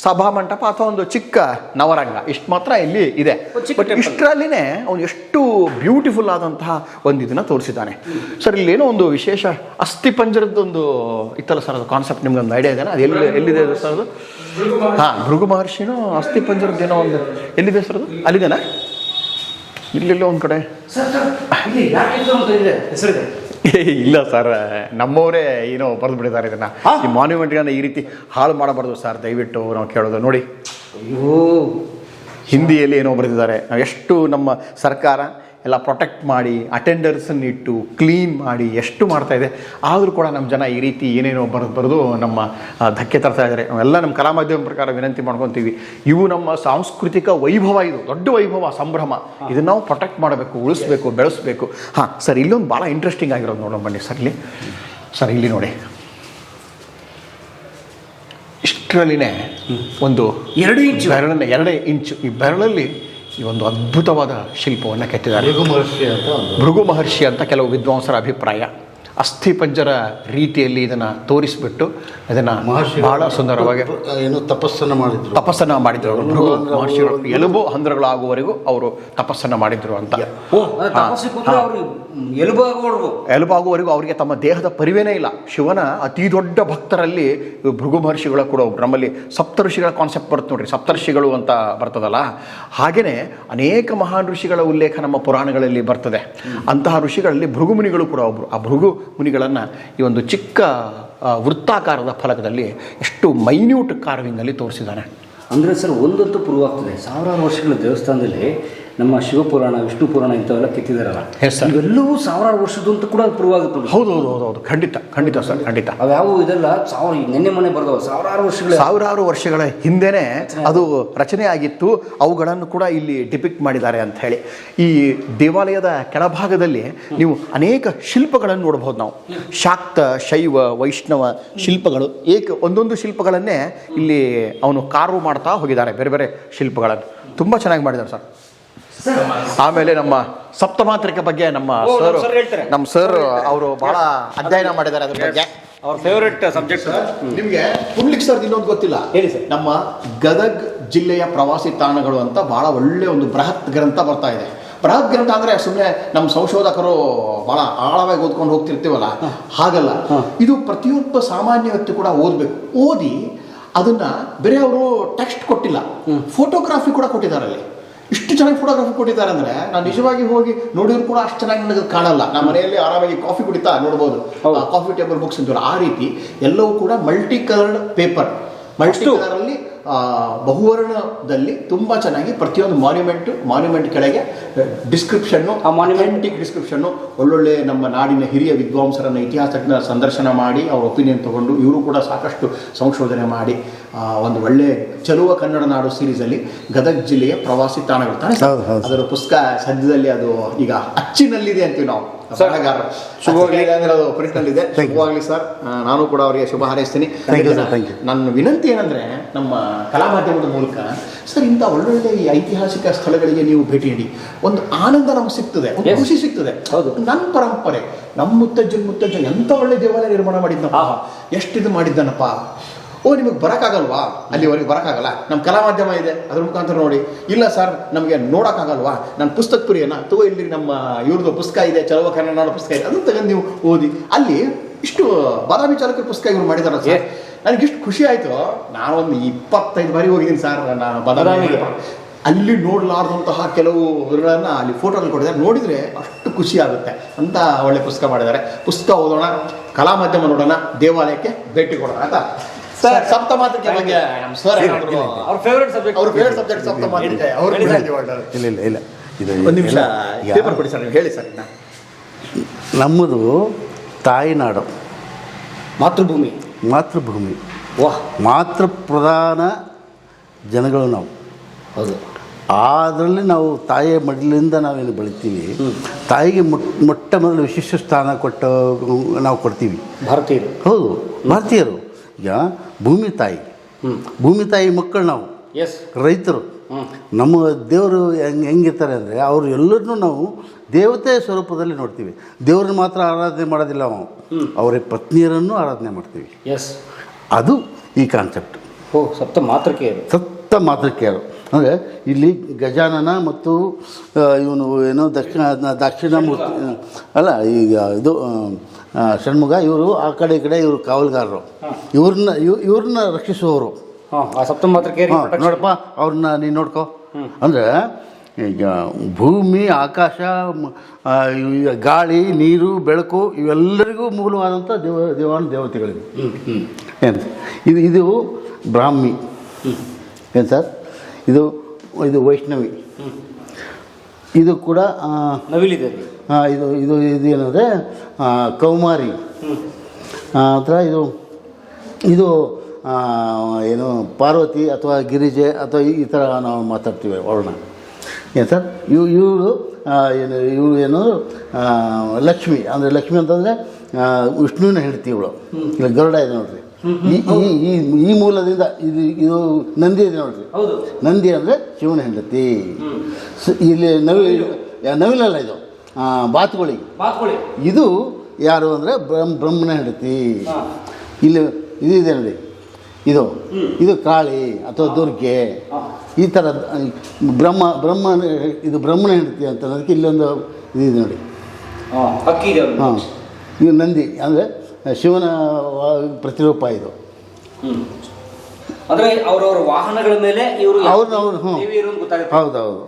ಸಭಾಮಂಟಪ ಅಥವಾ ಒಂದು ಚಿಕ್ಕ ನವರಂಗ, ಇಷ್ಟು ಮಾತ್ರ ಇಲ್ಲಿ ಇದೆ. ಬಟ್ ಇಷ್ಟರಲ್ಲಿನೇ ಅವನು ಎಷ್ಟು ಬ್ಯೂಟಿಫುಲ್ ಆದಂತಹ ಒಂದು ಇದನ್ನು ತೋರಿಸಿದ್ದಾನೆ ಸರ್. ಇಲ್ಲಿ ಏನೋ ಒಂದು ವಿಶೇಷ ಅಸ್ಥಿಪಂಜರದ್ದೊಂದು ಇತ್ತಲ್ಲ ಸರ್, ಅದು ಕಾನ್ಸೆಪ್ಟ್ ನಿಮ್ಗೆ ಒಂದು ಐಡಿಯಾ ಇದೆಯಾ? ಅದು ಎಲ್ಲಿದೆ ಸರ್ ಅದು? ಹಾಂ, ಭೃಗು ಮಹರ್ಷಿನೂ ಅಸ್ಥಿಪಂಜರದ್ದೇನೋ ಒಂದು ಎಲ್ಲಿದೆ ಸರ್ ಅದು? ಅಲ್ಲಿದೆನಾ? ಇಲ್ಲೆಲ್ಲ ಒಂದು ಕಡೆ ಇಲ್ಲ ಸರ್, ನಮ್ಮವರೇ ಏನೋ ಬರೆದು ಬಿಟ್ಟಿದ್ದಾರೆ ಇದನ್ನು. ಈ ಮಾನ್ಯುಮೆಂಟ್ಗಳನ್ನ ಈ ರೀತಿ ಹಾಳು ಮಾಡಬಾರ್ದು ಸರ್, ದಯವಿಟ್ಟು ನಾವು ಕೇಳೋದು. ನೋಡಿ, ಹಿಂದಿಯಲ್ಲಿ ಏನೋ ಬರೆದಿದ್ದಾರೆ. ನಾವು ಎಷ್ಟು ನಮ್ಮ ಸರ್ಕಾರ ಎಲ್ಲ ಪ್ರೊಟೆಕ್ಟ್ ಮಾಡಿ ಅಟೆಂಡರ್ಸನ್ನು ಇಟ್ಟು ಕ್ಲೀನ್ ಮಾಡಿ ಎಷ್ಟು ಮಾಡ್ತಾ ಇದೆ, ಆದರೂ ಕೂಡ ನಮ್ಮ ಜನ ಈ ರೀತಿ ಏನೇನೋ ಬರೆದು ನಮ್ಮ ಧಕ್ಕೆ ತರ್ತಾ ಇದ್ದಾರೆ. ನಾವೆಲ್ಲ ನಮ್ಮ ಕಲಾ ಮಾಧ್ಯಮ ಪ್ರಕಾರ ವಿನಂತಿ ಮಾಡ್ಕೊತೀವಿ, ಇವು ನಮ್ಮ ಸಾಂಸ್ಕೃತಿಕ ವೈಭವ, ಇದು ದೊಡ್ಡ ವೈಭವ, ಸಂಭ್ರಮ. ಇದನ್ನು ನಾವು ಪ್ರೊಟೆಕ್ಟ್ ಮಾಡಬೇಕು, ಉಳಿಸ್ಬೇಕು, ಬೆಳೆಸಬೇಕು. ಹಾಂ ಸರ್, ಇಲ್ಲೊಂದು ಭಾಳ ಇಂಟ್ರೆಸ್ಟಿಂಗ್ ಆಗಿರೋದು ನೋಡೋಣ ಬನ್ನಿ ಸರ್. ಇಲ್ಲಿ ನೋಡಿ, ಇಷ್ಟರಲ್ಲಿನೇ ಒಂದು 2 ಇಂಚು ಈ ಬೆರಳಲ್ಲಿ ಈ ಒಂದು ಅದ್ಭುತವಾದ ಶಿಲ್ಪವನ್ನು ಕೆತ್ತಿದ್ದಾರೆ. ಭೃಗು ಮಹರ್ಷಿ ಅಂತ ಕೆಲವು ವಿದ್ವಾಂಸರ ಅಭಿಪ್ರಾಯ. ಅಸ್ಥಿಪಂಜರ ರೀತಿಯಲ್ಲಿ ಇದನ್ನು ತೋರಿಸಿಬಿಟ್ಟು ಇದನ್ನು ಬಹಳ ಸುಂದರವಾಗಿ ತಪಸ್ಸನ್ನು ಮಾಡಿದ್ರು ಅವರು. ಭೃಗು ಮಹರ್ಷಿಗಳು ಎಲುಬು ಹಂದ್ರಗಳಾಗುವವರೆಗೂ ಅವರು ತಪಸ್ಸನ್ನು ಮಾಡಿದ್ರು ಅಂತ. ಎಲುಬಾಗುವವರೆಗೂ ಅವರಿಗೆ ತಮ್ಮ ದೇಹದ ಪರಿವೇನೇ ಇಲ್ಲ. ಶಿವನ ಅತಿ ದೊಡ್ಡ ಭಕ್ತರಲ್ಲಿ ಭೃಗು ಮಹರ್ಷಿಗಳ ಕೂಡ ಒಬ್ರು. ನಮ್ಮಲ್ಲಿ ಸಪ್ತಋಷಿಗಳ ಕಾನ್ಸೆಪ್ಟ್ ಬರುತ್ತೆ ನೋಡ್ರಿ, ಸಪ್ತಋಷಿಗಳು ಅಂತ ಬರ್ತದಲ್ಲ, ಹಾಗೆಯೇ ಅನೇಕ ಮಹಾನ್ ಋಷಿಗಳ ಉಲ್ಲೇಖ ನಮ್ಮ ಪುರಾಣಗಳಲ್ಲಿ ಬರ್ತದೆ. ಅಂತಹ ಋಷಿಗಳಲ್ಲಿ ಭೃಗು ಮುನಿಗಳು ಕೂಡ ಒಬ್ಬರು. ಆ ಭೃಗು ಮುನಿಗಳನ್ನು ಈ ಒಂದು ಚಿಕ್ಕ ವೃತ್ತಾಕಾರದ ಫಲಕದಲ್ಲಿ ಎಷ್ಟು ಮೈನ್ಯೂಟ್ ಕಾರ್ವಿಂಗಲ್ಲಿ ತೋರಿಸಿದ್ದಾನೆ ಅಂದರೆ ಸರ್, ಒಂದಂತೂ ಪ್ರೂವ್ ಆಗ್ತದೆ. ಸಾವಿರಾರು ವರ್ಷಗಳ ದೇವಸ್ಥಾನದಲ್ಲಿ ನಮ್ಮ ಶಿವಪುರಾಣ, ವಿಷ್ಣು ಪುರಾಣ ಇಂಥವೆಲ್ಲ ಕೆತ್ತಿದಾರಲ್ಲ, ಇವೆಲ್ಲವೂ ಸಾವಿರಾರು ವರ್ಷದ್ದು ಅಂತ ಕೂಡ ಪ್ರೂವ್ ಆಗುತ್ತೆ. ಹೌದು, ಖಂಡಿತ ಸರ್, ಖಂಡಿತ. ಅವ್ಯಾವು ಇದೆಲ್ಲ ನೆನ್ನೆ ಮೊನ್ನೆ ಬರೆದವು ಸಾವಿರಾರು ವರ್ಷಗಳ ಹಿಂದೆನೇ ಅದು ರಚನೆ ಆಗಿತ್ತು. ಅವುಗಳನ್ನು ಕೂಡ ಇಲ್ಲಿ ಡಿಪಿಕ್ಟ್ ಮಾಡಿದ್ದಾರೆ ಅಂತ ಹೇಳಿ. ಈ ದೇವಾಲಯದ ಕೆಳಭಾಗದಲ್ಲಿ ನೀವು ಅನೇಕ ಶಿಲ್ಪಗಳನ್ನು ನೋಡಬಹುದು. ನಾವು ಶಾಕ್ತ, ಶೈವ, ವೈಷ್ಣವ ಶಿಲ್ಪಗಳು ಒಂದೊಂದು ಶಿಲ್ಪಗಳನ್ನೇ ಇಲ್ಲಿ ಅವನು ಕಾರ್ವ್ ಮಾಡ್ತಾ ಹೋಗಿದ್ದಾರೆ, ಬೇರೆ ಬೇರೆ ಶಿಲ್ಪಗಳನ್ನು. ತುಂಬ ಚೆನ್ನಾಗಿ ಮಾಡಿದ್ದಾರೆ ಸರ್. ಆಮೇಲೆ ನಮ್ಮ ಸಪ್ತಮಾತ್ರಿಕೆ ಬಗ್ಗೆ ನಮ್ಮ ಸರ್ ಅವರು ಬಹಳ ಅಧ್ಯಯನ ಮಾಡಿದ್ದಾರೆ. ಅದ್ರ ಬಗ್ಗೆ ಅವ್ರ ಫೇವರೆಟ್ ಸಬ್ಜೆಕ್ಟ್. ನಿಮಗೆ ಪುಂಡ್ಲಿಕ್ ಸರ್ ಇನ್ನೊಂದು ಗೊತ್ತಿಲ್ಲ, ಹೇಳಿ ಸರ್. ನಮ್ಮ ಗದಗ್ ಜಿಲ್ಲೆಯ ಪ್ರವಾಸಿ ತಾಣಗಳು ಅಂತ ಬಹಳ ಒಳ್ಳೆ ಒಂದು ಬೃಹತ್ ಗ್ರಂಥ ಬರ್ತಾ ಇದೆ. ಬೃಹತ್ ಗ್ರಂಥ ಅಂದರೆ ಸುಮ್ಮನೆ ನಮ್ಮ ಸಂಶೋಧಕರು ಭಾಳ ಆಳವಾಗಿ ಓದ್ಕೊಂಡು ಹೋಗ್ತಿರ್ತೀವಲ್ಲ, ಹಾಗಲ್ಲ. ಇದು ಪ್ರತಿಯೊಬ್ಬ ಸಾಮಾನ್ಯ ವ್ಯಕ್ತಿ ಕೂಡ ಓದಬೇಕು. ಓದಿ ಅದನ್ನು ಬೇರೆ ಅವರು ಟೆಕ್ಸ್ಟ್ ಕೊಟ್ಟಿಲ್ಲ, ಫೋಟೋಗ್ರಾಫಿ ಕೂಡ ಕೊಟ್ಟಿದ್ದಾರೆ ಅಲ್ಲಿ. ಇಷ್ಟು ಚೆನ್ನಾಗಿ ಫೋಟೋಗ್ರಾಫಿ ಕೊಟ್ಟಿದ್ದಾರೆ ಅಂದರೆ ನಾನು ನಿಜವಾಗಿ ಹೋಗಿ ನೋಡಿದ್ರು ಕೂಡ ಅಷ್ಟು ಚೆನ್ನಾಗಿ ನನಗೆ ಕಾಣಲ್ಲ. ನಮ್ಮ ಮನೆಯಲ್ಲಿ ಆರಾಮಾಗಿ ಕಾಫಿ ಕುಡಿತಾ ನೋಡ್ಬೋದು, ಕಾಫಿ ಟೇಬಲ್ ಬುಕ್ಸ್ ಅಂತೀವಲ್ಲ ಆ ರೀತಿ ಎಲ್ಲವೂ ಕೂಡ ಮಲ್ಟಿ ಕಲರ್ಡ್ ಪೇಪರ್, ಮಲ್ಟಿ ಕಲರಲ್ಲಿ ಬಹುವರ್ಣದಲ್ಲಿ ತುಂಬ ಚೆನ್ನಾಗಿ ಪ್ರತಿಯೊಂದು ಮಾನ್ಯುಮೆಂಟ್ ಕೆಳಗೆ ಡಿಸ್ಕ್ರಿಪ್ಷನ್ನು, ಆ ಮಾನ್ಯುಮೆಂಟಿಕ್ ಡಿಸ್ಕ್ರಿಪ್ಷನ್ನು, ಒಳ್ಳೊಳ್ಳೆ ನಮ್ಮ ನಾಡಿನ ಹಿರಿಯ ವಿದ್ವಾಂಸರನ್ನು, ಇತಿಹಾಸಜ್ಞರ ಸಂದರ್ಶನ ಮಾಡಿ ಅವ್ರ ಒಪಿನಿಯನ್ ತಗೊಂಡು ಇವರು ಕೂಡ ಸಾಕಷ್ಟು ಸಂಶೋಧನೆ ಮಾಡಿ ಒಂದು ಒಳ್ಳೆ ಚಲುವ ಕನ್ನಡ ನಾಡು ಸೀರೀಸಲ್ಲಿ ಗದಗ ಜಿಲ್ಲೆಯ ಪ್ರವಾಸಿ ತಾಣಗಳು ತಾನೆ ಅದರ ಪುಸ್ತಕ ಸದ್ಯದಲ್ಲಿ ಅದು ಈಗ ಅಚ್ಚಿನಲ್ಲಿದೆ ಅಂತೀವಿ ನಾವು. ಶುಭವಾಗಲಿ ಅಂದರೆ ಅದು ಪ್ರಿಂಟ್ನಲ್ಲಿದೆ. ಶುಭವಾಗಲಿ ಸರ್, ನಾನು ಕೂಡ ಅವರಿಗೆ ಶುಭ ಹಾರೈಸ್ತೀನಿ. ನನ್ನ ವಿನಂತಿ ಏನಂದರೆ ನಮ್ಮ ಕಲಾ ಮಾಧ್ಯಮದ ಮೂಲಕ ಸರ್ ಇಂಥ ಒಳ್ಳೊಳ್ಳೆ ಈ ಐತಿಹಾಸಿಕ ಸ್ಥಳಗಳಿಗೆ ನೀವು ಭೇಟಿ ನೀಡಿ ಒಂದು ಆನಂದ ನಮ್ಗೆ ಸಿಗ್ತದೆ, ಒಂದು ಖುಷಿ ಸಿಗ್ತದೆ. ಹೌದು, ನನ್ನ ಪರಂಪರೆ, ನಮ್ಮ ಮುತ್ತಜ್ಜನ್ ಎಂಥ ಒಳ್ಳೆ ದೇವಾಲಯ ನಿರ್ಮಾಣ ಮಾಡಿದ್ನಪ್ಪ, ಎಷ್ಟು ಇದು ಮಾಡಿದ್ದಾನಪ್ಪ. ಓ, ನಿಮಗೆ ಬರೋಕ್ಕಾಗಲ್ವಾ? ಅಲ್ಲಿವರೆಗೆ ಬರೋಕ್ಕಾಗಲ್ಲ, ನಮ್ಮ ಕಲಾ ಮಾಧ್ಯಮ ಇದೆ, ಅದ್ರ ಮುಖಾಂತರ ನೋಡಿ. ಇಲ್ಲ ಸರ್, ನಮಗೆ ನೋಡೋಕ್ಕಾಗಲ್ವಾ? ನನ್ನ ಪುಸ್ತಕ ಪ್ರಿಯನ ತಗೋ, ಇಲ್ಲಿ ನಮ್ಮ ಇವ್ರದ್ದು ಪುಸ್ತಕ ಇದೆ, ಚಲುವ ಕನ್ನಡ ನಾಡು ಪುಸ್ತಕ ಇದೆ, ಅದನ್ನು ತಗೊಂಡು ನೀವು ಓದಿ. ಅಲ್ಲಿ ಇಷ್ಟು ಬಾದಾಮಿ ಚಾಲಕರ ಪುಸ್ತಕ ಇವ್ರು ಮಾಡಿದಾರ ಸರ್, ನನಗಿಷ್ಟು ಖುಷಿ ಆಯಿತು. ನಾನೊಂದು 25 ಬಾರಿ ಹೋಗಿದ್ದೀನಿ ಸರ್ ನಾನು ಬಾದಾಮಿಗೆ. ಅಲ್ಲಿ ನೋಡಲಾರ್ದಂತಹ ಕೆಲವು ಊರುಗಳನ್ನು ಅಲ್ಲಿ ಫೋಟೋಗಳು ಕೊಟ್ಟಿದ್ದಾರೆ, ನೋಡಿದರೆ ಅಷ್ಟು ಖುಷಿ ಆಗುತ್ತೆ ಅಂತ ಒಳ್ಳೆ ಪುಸ್ತಕ ಮಾಡಿದ್ದಾರೆ. ಪುಸ್ತಕ ಓದೋಣ, ಕಲಾ ಮಾಧ್ಯಮ ನೋಡೋಣ, ದೇವಾಲಯಕ್ಕೆ ಭೇಟಿ ಕೊಡೋಣ ಆಯ್ತಾ ಸರ್. ಸಪ್ತಮಾತೃಕೆ ಬಗ್ಗೆ ಸರ್ ಅವ್ರ ಫೇವರೇಟ್ ಸಬ್ಜೆಕ್ಟ್ ಸಪ್ತಮಾತೃಕೆ. ಇಲ್ಲ ಒಂದು ನಿಮಿಷ ಪೇಪರ್ ಕೊಡಿ ಸರ್, ಹೇಳಿ ಸರ್. ನಮ್ಮದು ತಾಯಿನಾಡು, ಮಾತೃಭೂಮಿ. ವಾಹ್, ಮಾತೃ ಪ್ರಧಾನ ಜನಗಳು ನಾವು. ಹೌದು, ಅದರಲ್ಲಿ ನಾವು ತಾಯಿಯ ಮಡಿಲಿಂದ ನಾವೇನು ಬೆಳಿತೀವಿ, ತಾಯಿಗೆ ಮೊಟ್ಟ ಮೊದಲು ವಿಶಿಷ್ಟ ಸ್ಥಾನ ನಾವು ಕೊಡ್ತೀವಿ ಭಾರತೀಯರು. ಹೌದು, ಭಾರತೀಯರು. ಈಗ ಭೂಮಿ ತಾಯಿ ಮಕ್ಕಳು ನಾವು, ರೈತರು. ನಮ್ಮ ದೇವರು ಹೆಂಗಿರ್ತಾರೆ ಅಂದರೆ ಅವರು ಎಲ್ಲರನ್ನೂ ನಾವು ದೇವತೆ ಸ್ವರೂಪದಲ್ಲಿ ನೋಡ್ತೀವಿ. ದೇವ್ರನ್ನ ಮಾತ್ರ ಆರಾಧನೆ ಮಾಡೋದಿಲ್ಲ, ನಾವು ಅವರ ಪತ್ನಿಯರನ್ನು ಆರಾಧನೆ ಮಾಡ್ತೀವಿ. ಅದು ಈ ಕಾನ್ಸೆಪ್ಟ್. ಸಪ್ತ ಮಾತೃಕೆಯರು ಅಂದರೆ ಇಲ್ಲಿ ಗಜಾನನ ಮತ್ತು ಇವನು ಏನೋ ದಕ್ಷಿಣಾಮೂರ್ತಿ ಅಲ್ಲ, ಈಗ ಇದು ಷಣ್ಮುಗ, ಇವರು ಆ ಕಡೆ ಈ ಕಡೆ ಇವರು ಕಾವಲುಗಾರರು, ಇವ್ರನ್ನ ರಕ್ಷಿಸುವವರು. ನೋಡಪ್ಪ, ಅವ್ರನ್ನ ನೀನು ನೋಡ್ಕೊ ಅಂದರೆ ಈಗ ಭೂಮಿ, ಆಕಾಶ, ಗಾಳಿ, ನೀರು, ಬೆಳಕು ಇವೆಲ್ಲರಿಗೂ ಮೂಲವಾದಂಥ ದೇವತೆಗಳಿವೆ. ಏನು ಇದು ಬ್ರಾಹ್ಮಿ, ಏನು ಸರ್, ಇದು ವೈಷ್ಣವಿ, ಇದು ಕೂಡ ನವಿಲಿದೆ. ಇದು ಏನಂದರೆ ಕೌಮಾರಿ. ನಂತರ ಇದು ಏನು ಪಾರ್ವತಿ ಅಥವಾ ಗಿರಿಜೆ ಅಥವಾ ಈ ಥರ ನಾವು ಮಾತಾಡ್ತೀವಿ ವರ್ಣ. ಏನು ಸರ್, ಇವರು ಏನು ಲಕ್ಷ್ಮಿ. ಅಂದರೆ ಲಕ್ಷ್ಮಿ ಅಂತಂದರೆ ವಿಷ್ಣುವಿನ ಹೆಂಡತಿ ಇವಳು. ಇಲ್ಲ ಗರುಡ ಇದೆ ನೋಡ್ರಿ, ಈ ಮೂಲದಿಂದ ಇದು ನಂದಿ ಇದೆ ನೋಡ್ರಿ. ನಂದಿ ಅಂದರೆ ಶಿವನ ಹೆಂಡತಿ. ಇಲ್ಲಿ ನವಿಲಲ್ಲ, ಇದು ಬಾತುಕೋಳಿ. ಇದು ಯಾರು ಅಂದರೆ ಬ್ರಹ್ಮನ ಹೆಂಡತಿ. ಇಲ್ಲಿ ಇದೆ ನೋಡಿ, ಇದು ಕಾಳಿ ಅಥವಾ ದುರ್ಗೆ. ಈ ಥರ ಇದು ಬ್ರಹ್ಮನ ಹೆಂಡತಿ ಅಂತ ಅನ್ನೋದಕ್ಕೆ ಇಲ್ಲೊಂದು ಇದೆ ನೋಡಿ. ಹಾಂ, ಇದು ನಂದಿ ಅಂದರೆ ಶಿವನ ಪ್ರತಿರೂಪ. ಇದು ಅಂದರೆ ಅವರವರ ವಾಹನಗಳ ಮೇಲೆ ಇವರು ಹೌದೌದು.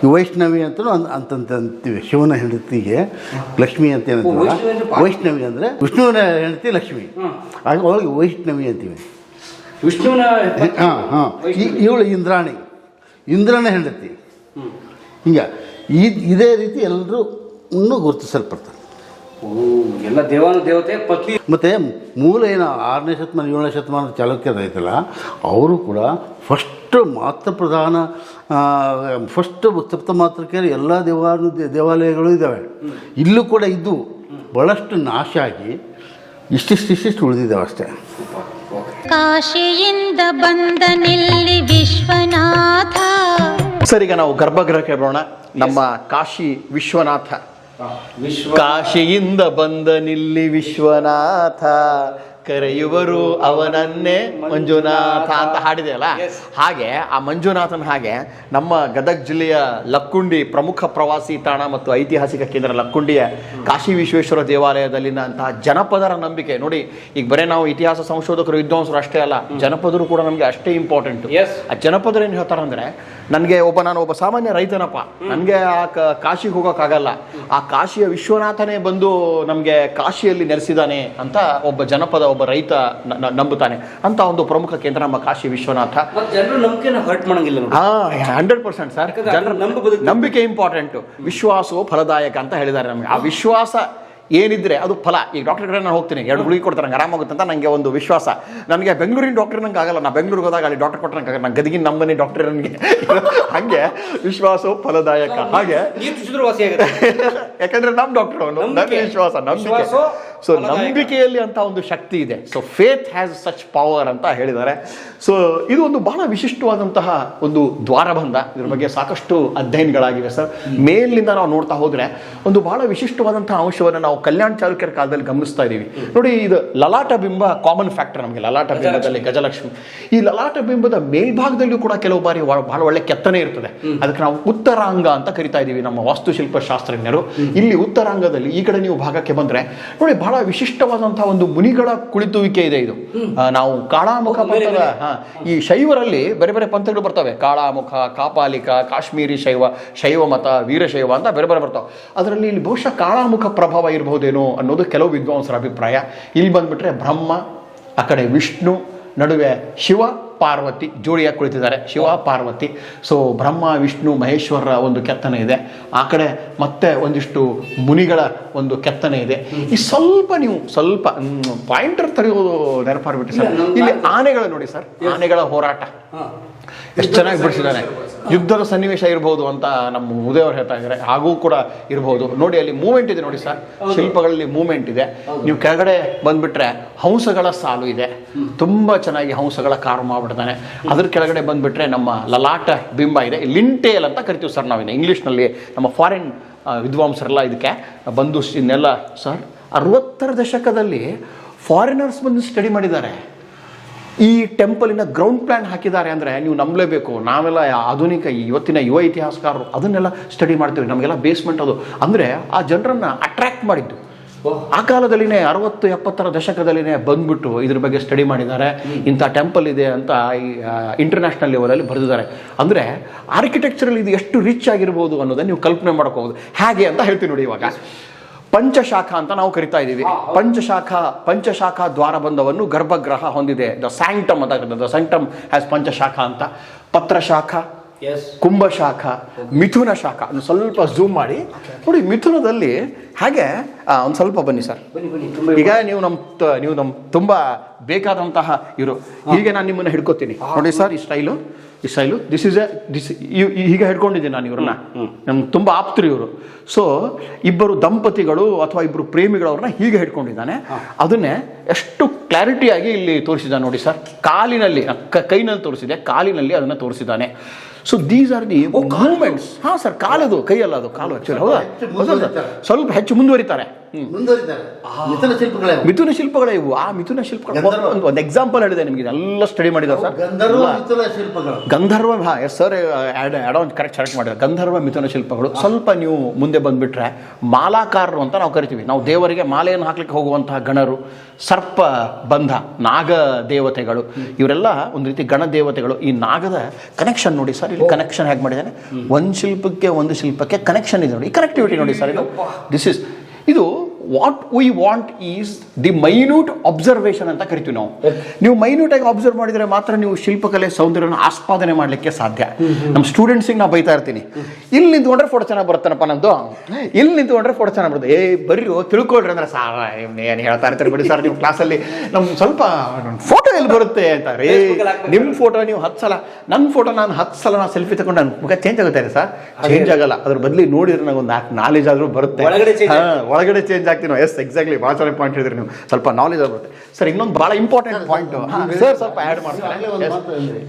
ಈ ವೈಷ್ಣವಿ ಅಂತೀವಿ ಶಿವನ ಹೆಂಡತಿಗೆ. ಲಕ್ಷ್ಮಿ ಅಂತ ಏನಂತೀವಿ, ವೈಷ್ಣವಿ ಅಂದರೆ ವಿಷ್ಣುವಿನ ಹೆಂಡತಿ ಲಕ್ಷ್ಮಿ, ಆಗ ಅವಳಿಗೆ ವೈಷ್ಣವಿ ಅಂತೀವಿ. ವಿಷ್ಣುವಿನ ಇವಳು ಇಂದ್ರನ ಹೆಂಡತಿ. ಹಿಂಗೆ ಇದೇ ರೀತಿ ಎಲ್ಲರೂ ಗುರುತಿಸಲ್ಪಡ್ತಾರೆ. ಎಲ್ಲ ದೇವತೆ ಪತ್ನಿ. ಮತ್ತು ಮೂಲ ಏನು 6ನೇ ಶತಮಾನ 7ನೇ ಶತಮಾನದ ಚಾಲುಕ್ಯರು ಐತಲ್ಲ, ಅವರು ಕೂಡ ಫಸ್ಟ್ ಮಾತೃಪ್ರಧಾನ, ಫಸ್ಟ್ ಸಪ್ತಮಾತೃಕೆಯರು ಎಲ್ಲ ದೇವಾಲಯಗಳು ಇದ್ದಾವೆ. ಇಲ್ಲೂ ಕೂಡ ಇದ್ದು ಭಾಳಷ್ಟು ನಾಶ ಆಗಿ ಇಷ್ಟಿಷ್ಟು ಉಳಿದಿದ್ದಾವೆ ಅಷ್ಟೇ. ಕಾಶಿಯಿಂದ ಬಂದ ನಿಲ್ಲಿ ವಿಶ್ವನಾಥ. ಸರ್, ಈಗ ನಾವು ಗರ್ಭಗೃಹಕ್ಕೆ ಬರೋಣ. ನಮ್ಮ ಕಾಶಿ ವಿಶ್ವನಾಥ, ಕಾಶಿಯಿಂದ ಬಂದ ನಿಲ್ಲಿ ವಿಶ್ವನಾಥ, ಕರೆಯುವರು ಅವನನ್ನೇ ಮಂಜುನಾಥ ಅಂತ ಹಾಡಿದೆಯಲ್ಲ, ಹಾಗೆ ಆ ಮಂಜುನಾಥನ ಹಾಗೆ ನಮ್ಮ ಗದಗ ಜಿಲ್ಲೆಯ ಲಕ್ಕುಂಡಿ ಪ್ರಮುಖ ಪ್ರವಾಸಿ ತಾಣ ಮತ್ತು ಐತಿಹಾಸಿಕ ಕೇಂದ್ರ ಲಕ್ಕುಂಡಿಯ ಕಾಶಿ ವಿಶ್ವೇಶ್ವರ ದೇವಾಲಯದಲ್ಲಿನ ಅಂತಹ ಜನಪದರ ನಂಬಿಕೆ ನೋಡಿ. ಈಗ ಬರೀ ನಾವು ಇತಿಹಾಸ ಸಂಶೋಧಕರು ವಿದ್ವಾಂಸರು ಅಷ್ಟೇ ಅಲ್ಲ, ಜನಪದರು ಕೂಡ ನಮಗೆ ಅಷ್ಟೇ ಇಂಪಾರ್ಟೆಂಟ್. ಆ ಜನಪದರು ಏನು ಹೇಳ್ತಾರೆ ಅಂದರೆ, ನಾನು ಒಬ್ಬ ಸಾಮಾನ್ಯ ರೈತನಪ್ಪ, ನನಗೆ ಆ ಕಾಶಿಗೆ ಹೋಗೋಕ್ಕಾಗಲ್ಲ, ಆ ಕಾಶಿಯ ವಿಶ್ವನಾಥನೇ ಬಂದು ನಮಗೆ ಕಾಶಿಯಲ್ಲಿ ನೆಲೆಸಿದಾನೆ ಅಂತ ಒಬ್ಬ ಜನಪದ, ಒಬ್ಬ ರೈತ ನಂಬುತ್ತಾನೆ ಅಂತ ಒಂದು ಪ್ರಮುಖ ಕೇಂದ್ರ ನಮ್ಮ ಕಾಶಿ ವಿಶ್ವನಾಥ. ಜನರ ನಂಬಿಕೆನ ಹರ್ಟ್ ಮಾಡಂಗಿಲ್ಲ. 100% ಸರ್, ಜನರ ನಂಬಿಕೆ ಇಂಪಾರ್ಟೆಂಟ್. ವಿಶ್ವಾಸವು ಫಲದಾಯಕ ಅಂತ ಹೇಳಿದ್ದಾರೆ ನಮಗೆ. ಆ ವಿಶ್ವಾಸ ಏನಿದ್ರೆ ಅದು ಫಲ. ಈಗ ಡಾಕ್ಟರ್ ಕಡೆ ನಾನು ಹೋಗ್ತೀನಿ, 2 ಗುಳಿಗೆ ಕೊಡ್ತಾರೆ, ನಂಗೆ ಆರಾಮಾಗುತ್ತೆ ಅಂತ ನನಗೆ ಒಂದು ವಿಶ್ವಾಸ. ನನಗೆ ಬೆಂಗಳೂರಿನ ಡಾಕ್ಟರ್ ನಂಗೆ ಆಗಲ್ಲ, ನಾನು ಬೆಂಗಳೂರಿಗೆ ಹೋದಾಗ ಅಲ್ಲಿ ಡಾಕ್ಟರ್ ಕೊಟ್ಟರೆ ನಂಗೆ ಆಗಲ್ಲ, ನಾನು ಗದಗಿನ ನಮ್ಮನೆ ಡಾಕ್ಟರ್ ನನಗೆ ಹಾಗೆ ವಿಶ್ವಾಸವು ಫಲದಾಯಕ. ಹಾಗೆ ಯಾಕಂದ್ರೆ ನಮ್ಮ ಡಾಕ್ಟರ್ ಅವನು, ನನ್ನ ವಿಶ್ವಾಸ, ನಂಬಿಕೆ. ಸೊ ನಂಬಿಕೆಯಲ್ಲಿ ಅಂತ ಒಂದು ಶಕ್ತಿ ಇದೆ. So faith has such power ಅಂತ ಹೇಳಿದ್ದಾರೆ. ಸೊ ಇದು ಒಂದು ಬಹಳ ವಿಶಿಷ್ಟವಾದಂತಹ ಒಂದು ದ್ವಾರಬಂಧ. ಇದ್ರ ಬಗ್ಗೆ ಸಾಕಷ್ಟು ಅಧ್ಯಯನಗಳಾಗಿವೆ ಸರ್. ಮೇಲಿನಿಂದ ನಾವು ನೋಡ್ತಾ ಹೋದ್ರೆ ಒಂದು ಬಹಳ ವಿಶಿಷ್ಟವಾದಂತಹ ಅಂಶವನ್ನು ನಾವು ಕಲ್ಯಾಣ ಚಾಲುಕ್ಯರ ಕಾಲದಲ್ಲಿ ಗಮನಿಸ್ತಾ ಇದ್ದೀವಿ ನೋಡಿ. ಇದು ಲಲಾಟ ಬಿಂಬ ಕಾಮನ್ ಫ್ಯಾಕ್ಟರ್ ನಮಗೆ. ಲಲಾಟ ಬಿಂಬದಲ್ಲಿ ಗಜಲಕ್ಷ್ಮಿ, ಈ ಲಲಾಟ ಬಿಂಬದ ಮೇಲ್ಭಾಗದಲ್ಲಿಯೂ ಕೂಡ ಕೆಲವು ಬಾರಿ ಬಹಳ ಒಳ್ಳೆ ಕೆತ್ತನೆ ಇರ್ತದೆ. ಅದಕ್ಕೆ ನಾವು ಉತ್ತರಾಂಗ ಅಂತ ಕರಿತಾ ಇದ್ದೀವಿ ನಮ್ಮ ವಾಸ್ತುಶಿಲ್ಪ ಶಾಸ್ತ್ರಜ್ಞರು. ಇಲ್ಲಿ ಉತ್ತರಾಂಗದಲ್ಲಿ ಈ ಕಡೆ ನೀವು ಭಾಗಕ್ಕೆ ಬಂದ್ರೆ ನೋಡಿ, ಬಹಳ ವಿಶಿಷ್ಟವಾದಂತಹ ಒಂದು ಮುನಿಗಳ ಕುಳಿತುವಿಕೆ ಇದೆ. ಇದು ನಾವು ಕಾಳಾಮುಖ ಪಂಥದ, ಈ ಶೈವರಲ್ಲಿ ಬೇರೆ ಬೇರೆ ಪಂಥಗಳು ಬರ್ತವೆ. ಕಾಳಾಮುಖ, ಕಾಪಾಲಿಕ, ಕಾಶ್ಮೀರಿ ಶೈವ, ಶೈವ ಮತ, ವೀರಶೈವ ಅಂತ ಬೇರೆ ಬೇರೆ ಬರ್ತಾವೆ. ಅದರಲ್ಲಿ ಇಲ್ಲಿ ಬಹುಶಃ ಕಾಳಾಮುಖ ಪ್ರಭಾವ ಇರಬಹುದೇನೋ ಅನ್ನೋದು ಕೆಲವು ವಿದ್ವಾಂಸರ ಅಭಿಪ್ರಾಯ. ಇಲ್ಲಿ ಬಂದ್ಬಿಟ್ರೆ ಬ್ರಹ್ಮ, ಆ ಕಡೆ ವಿಷ್ಣು, ನಡುವೆ ಶಿವ ಪಾರ್ವತಿ ಜೋಡಿಯಾಗಿ ಕುಳಿತಿದ್ದಾರೆ, ಶಿವ ಪಾರ್ವತಿ. ಸೊ ಬ್ರಹ್ಮ ವಿಷ್ಣು ಮಹೇಶ್ವರರ ಒಂದು ಕೆತ್ತನೆ ಇದೆ. ಆ ಕಡೆ ಮತ್ತೆ ಒಂದಿಷ್ಟು ಮುನಿಗಳ ಒಂದು ಕೆತ್ತನೆ ಇದೆ. ಈ ಸ್ವಲ್ಪ ಪಾಯಿಂಟರ್ ತೆಗೆಯೋದು ನೆನಪಾರ್ಬಿಟ್ಟು ಸರ್. ಇಲ್ಲಿ ಆನೆಗಳು ನೋಡಿ ಸರ್, ಆನೆಗಳ ಹೋರಾಟ ಎಷ್ಟು ಚೆನ್ನಾಗಿ ಬಿಡಿಸಿದ್ದಾನೆ. ಯುದ್ಧದ ಸನ್ನಿವೇಶ ಇರಬಹುದು ಅಂತ ನಮ್ಮ ಉದಯವರು ಹೇಳ್ತಾ ಇದ್ದಾರೆ, ಹಾಗೂ ಕೂಡ ಇರಬಹುದು. ನೋಡಿ ಅಲ್ಲಿ ಮೂವ್ಮೆಂಟ್ ಇದೆ ನೋಡಿ ಸರ್, ಶಿಲ್ಪಗಳಲ್ಲಿ ಮೂವ್ಮೆಂಟ್ ಇದೆ. ನೀವು ಕೆಳಗಡೆ ಬಂದ್ಬಿಟ್ರೆ ಹಂಸಗಳ ಸಾಲು ಇದೆ, ತುಂಬಾ ಚೆನ್ನಾಗಿ ಹಂಸಗಳ ಕಾರು ಮಾಡ್ಬಿಡ್ತಾನೆ. ಅದ್ರ ಕೆಳಗಡೆ ಬಂದ್ಬಿಟ್ರೆ ನಮ್ಮ ಲಲಾಟ ಬಿಂಬ ಇದೆ. ಲಿಂಟೇಲ್ ಅಂತ ಕರಿತೀವಿ ಸರ್ ನಾವಿನ್ನು ಇಂಗ್ಲೀಷ್ನಲ್ಲಿ. ನಮ್ಮ ಫಾರಿನ್ ವಿದ್ವಾಂಸರೆಲ್ಲ ಇದಕ್ಕೆ ಬಂದು ಇನ್ನೆಲ್ಲ ಸರ್ 60ರ ದಶಕದಲ್ಲಿ ಫಾರಿನರ್ಸ್ ಬಂದು ಸ್ಟಡಿ ಮಾಡಿದ್ದಾರೆ. ಈ ಟೆಂಪಲಿನ ಗ್ರೌಂಡ್ ಪ್ಲಾನ್ ಹಾಕಿದ್ದಾರೆ ಅಂದರೆ ನೀವು ನಂಬಲೇಬೇಕು. ನಾವೆಲ್ಲ ಆಧುನಿಕ ಇವತ್ತಿನ ಯುವ ಇತಿಹಾಸಕಾರರು ಅದನ್ನೆಲ್ಲ ಸ್ಟಡಿ ಮಾಡ್ತೀವಿ. ನಮಗೆಲ್ಲ ಬೇಸ್ಮೆಂಟ್ ಅದು ಅಂದರೆ ಆ ಜನರನ್ನು ಅಟ್ರ್ಯಾಕ್ಟ್ ಮಾಡಿದ್ದು. ಆ ಕಾಲದಲ್ಲಿನೇ 60-70ರ ದಶಕದಲ್ಲಿನೇ ಬಂದ್ಬಿಟ್ಟು ಇದ್ರ ಬಗ್ಗೆ ಸ್ಟಡಿ ಮಾಡಿದ್ದಾರೆ. ಇಂಥ ಟೆಂಪಲ್ ಇದೆ ಅಂತ ಇಂಟರ್ನ್ಯಾಷನಲ್ ಲೆವೆಲಲ್ಲಿ ಬರೆದಿದ್ದಾರೆ. ಅಂದರೆ ಆರ್ಕಿಟೆಕ್ಚರಲ್ಲಿ ಇದು ಎಷ್ಟು ರಿಚ್ ಆಗಿರ್ಬೋದು ಅನ್ನೋದನ್ನು ನೀವು ಕಲ್ಪನೆ ಮಾಡ್ಕೋಬೋದು. ಹೇಗೆ ಅಂತ ಹೇಳ್ತೀವಿ ನೋಡಿ. ಇವಾಗ ಪಂಚಶಾಖ ಅಂತ ನಾವು ಕರಿತಾ ಇದ್ದೀವಿ. ಪಂಚಶಾಖಾ ದ್ವಾರಬಂಧವನ್ನು ಗರ್ಭಗೃಹ ಹೊಂದಿದೆ. ದ ಸ್ಯಾಂಕ್ಟಮ್ ಅಂತ ಕರೀತಾರೆ. ದ ಸ್ಯಾಂಕ್ಟಮ್ ಹ್ಯಾಸ್ ಪಂಚಶಾಖ ಅಂತ. ಪತ್ರಶಾಖ, ಕುಂಭಶಾಖ, ಮಿಥುನ ಶಾಖ. ಸ್ವಲ್ಪ ಝೂಮ್ ಮಾಡಿ ನೋಡಿ ಮಿಥುನದಲ್ಲಿ. ಹಾಗೆ ಒಂದು ಸ್ವಲ್ಪ ಬನ್ನಿ ಸರ್. ಈಗ ನೀವು ನಮ್ಮ ತುಂಬ ಬೇಕಾದಂತಹ ಇವರು. ಹೀಗೆ ನಾನು ನಿಮ್ಮನ್ನು ಹಿಡ್ಕೋತೀನಿ ನೋಡಿ ಸರ್. ಈ ಸ್ಟೈಲು ಹೀಗೆ ಹಿಡ್ಕೊಂಡಿದ್ದೀನಿ ನಾನು ಇವ್ರನ್ನ. ನಮ್ಗೆ ತುಂಬ ಆಪ್ತರು ಇವರು. ಸೊ ಇಬ್ಬರು ದಂಪತಿಗಳು ಅಥವಾ ಇಬ್ಬರು ಪ್ರೇಮಿಗಳವ್ರನ್ನ ಹೀಗೆ ಹಿಡ್ಕೊಂಡಿದ್ದಾನೆ. ಅದನ್ನೇ ಎಷ್ಟು ಕ್ಲಾರಿಟಿಯಾಗಿ ಇಲ್ಲಿ ತೋರಿಸಿದ್ದಾನೆ ನೋಡಿ ಸರ್. ಕಾಲಿನಲ್ಲಿ, ಕೈನಲ್ಲಿ ತೋರಿಸಿದೆ, ಕಾಲಿನಲ್ಲಿ ಅದನ್ನು ತೋರಿಸಿದ್ದಾನೆ. So these are the movements. ಹಾಂ ಸರ್, ಕಾಲದು, ಕೈಯಲ್ಲ ಅದು, ಕಾಲು ಆ್ಯಕ್ಚುಲಿ. ಹೌದಾ? ಸ್ವಲ್ಪ ಹೆಚ್ಚು ಮುಂದುವರಿತಾರೆ. ಮಿಥುನ ಶಿಲ್ಪಗಳೇ ಇವು. ಆ ಮಿಥುನ ಶಿಲ್ಪಗಳು ಒಂದು ಎಕ್ಸಾಂಪಲ್ ಹೇಳಿದೆ ನಿಮಗೆ. ಎಲ್ಲ ಸ್ಟಡಿ ಮಾಡಿದ್ದಾರೆ sir. Gandharva, yes sir, on correct ಮಾಡಿದ್ದಾರೆ. ಗಂಧರ್ವ ಮಿಥುನ ಶಿಲ್ಪಗಳು. ಸ್ವಲ್ಪ ನೀವು ಮುಂದೆ ಬಂದ್ಬಿಟ್ರೆ ಮಾಲಾಕಾರರು ಅಂತ ನಾವು ಕರಿತೀವಿ. ನಾವು ದೇವರಿಗೆ ಮಾಲೆಯನ್ನು ಹಾಕ್ಲಿಕ್ಕೆ ಹೋಗುವಂತಹ ಗಣರು, ಸರ್ಪ ಬಂಧ, ನಾಗ ದೇವತೆಗಳು, ಇವರೆಲ್ಲ ಒಂದು ರೀತಿ ಗಣ ದೇವತೆಗಳು. ಈ ನಾಗದ ಕನೆಕ್ಷನ್ ನೋಡಿ ಸರ್. ಇಲ್ಲಿ ಕನೆಕ್ಷನ್ ಹೇಗೆ ಮಾಡಿದ್ದಾನೆ. ಒಂದು ಶಿಲ್ಪಕ್ಕೆ ಕನೆಕ್ಷನ್ ಇದೆ ನೋಡಿ. ಈ ಕನೆಕ್ಟಿವಿಟಿ ನೋಡಿ ಸರ್. ಇದು what we want is the minute observation ಅಂತ ಕರಿತೀವಿ ನಾವು. ನೀವು ಮೈನ್ಯೂಟ್ ಆಗಿ ಅಬ್ಸರ್ವ್ ಮಾಡಿದರೆ ಮಾತ್ರ ನೀವು ಶಿಲ್ಪಕಲೆ ಸೌಂದರ್ಯನ ಆಸ್ವಾದನೆ ಮಾಡಲಿಕ್ಕೆ ಸಾಧ್ಯ. ನಮ್ಮ ಸ್ಟೂಡೆಂಟ್ಸಿಗೆ ನಾವು ಬೈತಾ ಇರ್ತೀನಿ, ಇಲ್ಲಿ ನಿಂತ್ಕೊಂಡ್ರೆ ಫೋಟೋ ಚೆನ್ನಾಗಿ ಬರುತ್ತಾನಪ್ಪ ನಮ್ಮದು, ಇಲ್ಲಿ ನಿಂತ್ಕೊಂಡ್ರೆ ಫೋಟೋ ಚೆನ್ನಾಗಿ ಬರುತ್ತೆ. ಬರ್ರಿ ತಿಳ್ಕೊಳ್ರಿ ಅಂದ್ರೆ ಸಾರ ಏನು ಹೇಳ್ತಾ ಇರ್ತಾರೆ ಬಿಡಿ ಸರ್. ನಿಮ್ಮ ಕ್ಲಾಸಲ್ಲಿ ನಮ್ಮ ಸ್ವಲ್ಪ ಫೋಟೋ ಎಲ್ಲಿ ಬರುತ್ತೆ ಅಂತಾರೆ. ನಿಮ್ಮ ಫೋಟೋ ನೀವು 10 ಸಲ, ನನ್ನ ಫೋಟೋ ನಾನು 10 ಸಲ ನಾನು ಸೆಲ್ಫಿ ತಗೊಂಡು ನನ್ನ ಮುಖ ಚೇಂಜ್ ಆಗುತ್ತೆ ಸರ್. ಚೇಂಜ್ ಆಗಲ್ಲ. ಅದ್ರ ಬದಲಿ ನೋಡಿದ್ರೆ ನನಗೆ ಒಂದು ನಾಲೆಜ್ ಆದರೂ ಬರುತ್ತೆ. ಒಳಗಡೆ ಚೇಂಜ್ ವಿದ್ಯಾರ್ಥಿನೋ. ಎಸ್, ಎಕ್ಸಾಕ್ಟ್ಲಿ, ಭಾಳ ಚೆನ್ನಾಗಿ ಪಾಯಿಂಟ್ ಹೇಳಿದ್ರಿ ನೀವು, ಸ್ವಲ್ಪ ನಾಲೆಜ್ ಬರುತ್ತೆ ಸರ್. ಇನ್ನೊಂದು ಭಾಳ ಇಂಪಾರ್ಟೆಂಟ್ ಪಾಯಿಂಟ್ ಸರ್ ಸ್ವಲ್ಪ ಆ್ಯಡ್ ಮಾಡ್ತಾರೆ.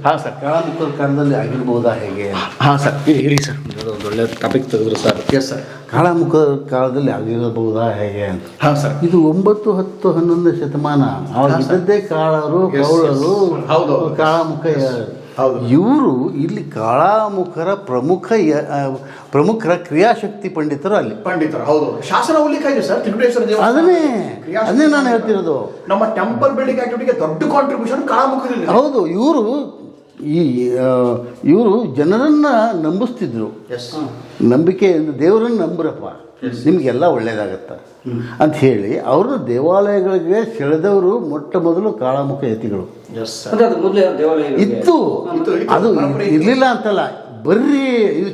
ಹಾಂ ಸರ್, ಕಾಳಾಮುಖದ ಕಾಲದಲ್ಲಿ ಆಗಿರ್ಬೋದಾ ಹೇಗೆ? ಹಾಂ ಸರ್, ಹೇಳಿ ಸರ್, ಒಂದು ಒಳ್ಳೆ ಟಾಪಿಕ್ ತೆಗೆದ್ರು ಸರ್. Yes sir. ಕಾಳಾಮುಖದ ಕಾಲದಲ್ಲಿ ಆಗಿರಬಹುದಾ ಹೇಗೆ ಅಂತ. ಹಾಂ ಸರ್. ಇದು 9, 10, 11ನೇ ಶತಮಾನ. ಅವಾಗ ಇದ್ದದ್ದೇ ಕಾಳರು, ಕೌಳರು, ಹೌದು. ಕಾಳಾಮುಖ. ಹೌದು. ಇವರು ಇಲ್ಲಿ ಕಾಳಾಮುಖರ ಪ್ರಮುಖರ ಕ್ರಿಯಾಶಕ್ತಿ ಪಂಡಿತರು ಅಲ್ಲಿ. ಪಂಡಿತರು, ಹೌದು. ಶಾಸನ ಉಲ್ಲೇಖ ಇದೆ ಸರ್, ತ್ರಿಕುಟೇಶ್ವರ ದೇವಸ್ಥಾನ. ಅದನ್ನೇ ನಾನು ಹೇಳ್ತಿರೋದು. ನಮ್ಮ ಟೆಂಪಲ್ ಬಿಲ್ಡಿಂಗ್ ಆಕ್ಟಿವಿಟಿಗೆ ದೊಡ್ಡ ಕಾಂಟ್ರಿಬ್ಯೂಷನ್ ಕಾಳಾಮುಖದಿಂದ. ಹೌದು. ಇವರು ಜನರನ್ನು ನಂಬಿಸ್ತಿದ್ರು. ನಂಬಿಕೆ, ದೇವರನ್ನು ನಂಬ್ರಪ್ಪ, ನಿಮಗೆಲ್ಲ ಒಳ್ಳೇದಾಗತ್ತ ಅಂತ ಹೇಳಿ ಅವರು ದೇವಾಲಯಗಳಿಗೆ ಸೆಳೆದವರು ಮೊಟ್ಟ ಮೊದಲು ಕಾಳಾಮುಖ ಯತಿಗಳು ಇತ್ತು. ಅದು ಇರಲಿಲ್ಲ ಅಂತಲ್ಲ, ಬರ್ರಿ ಇದು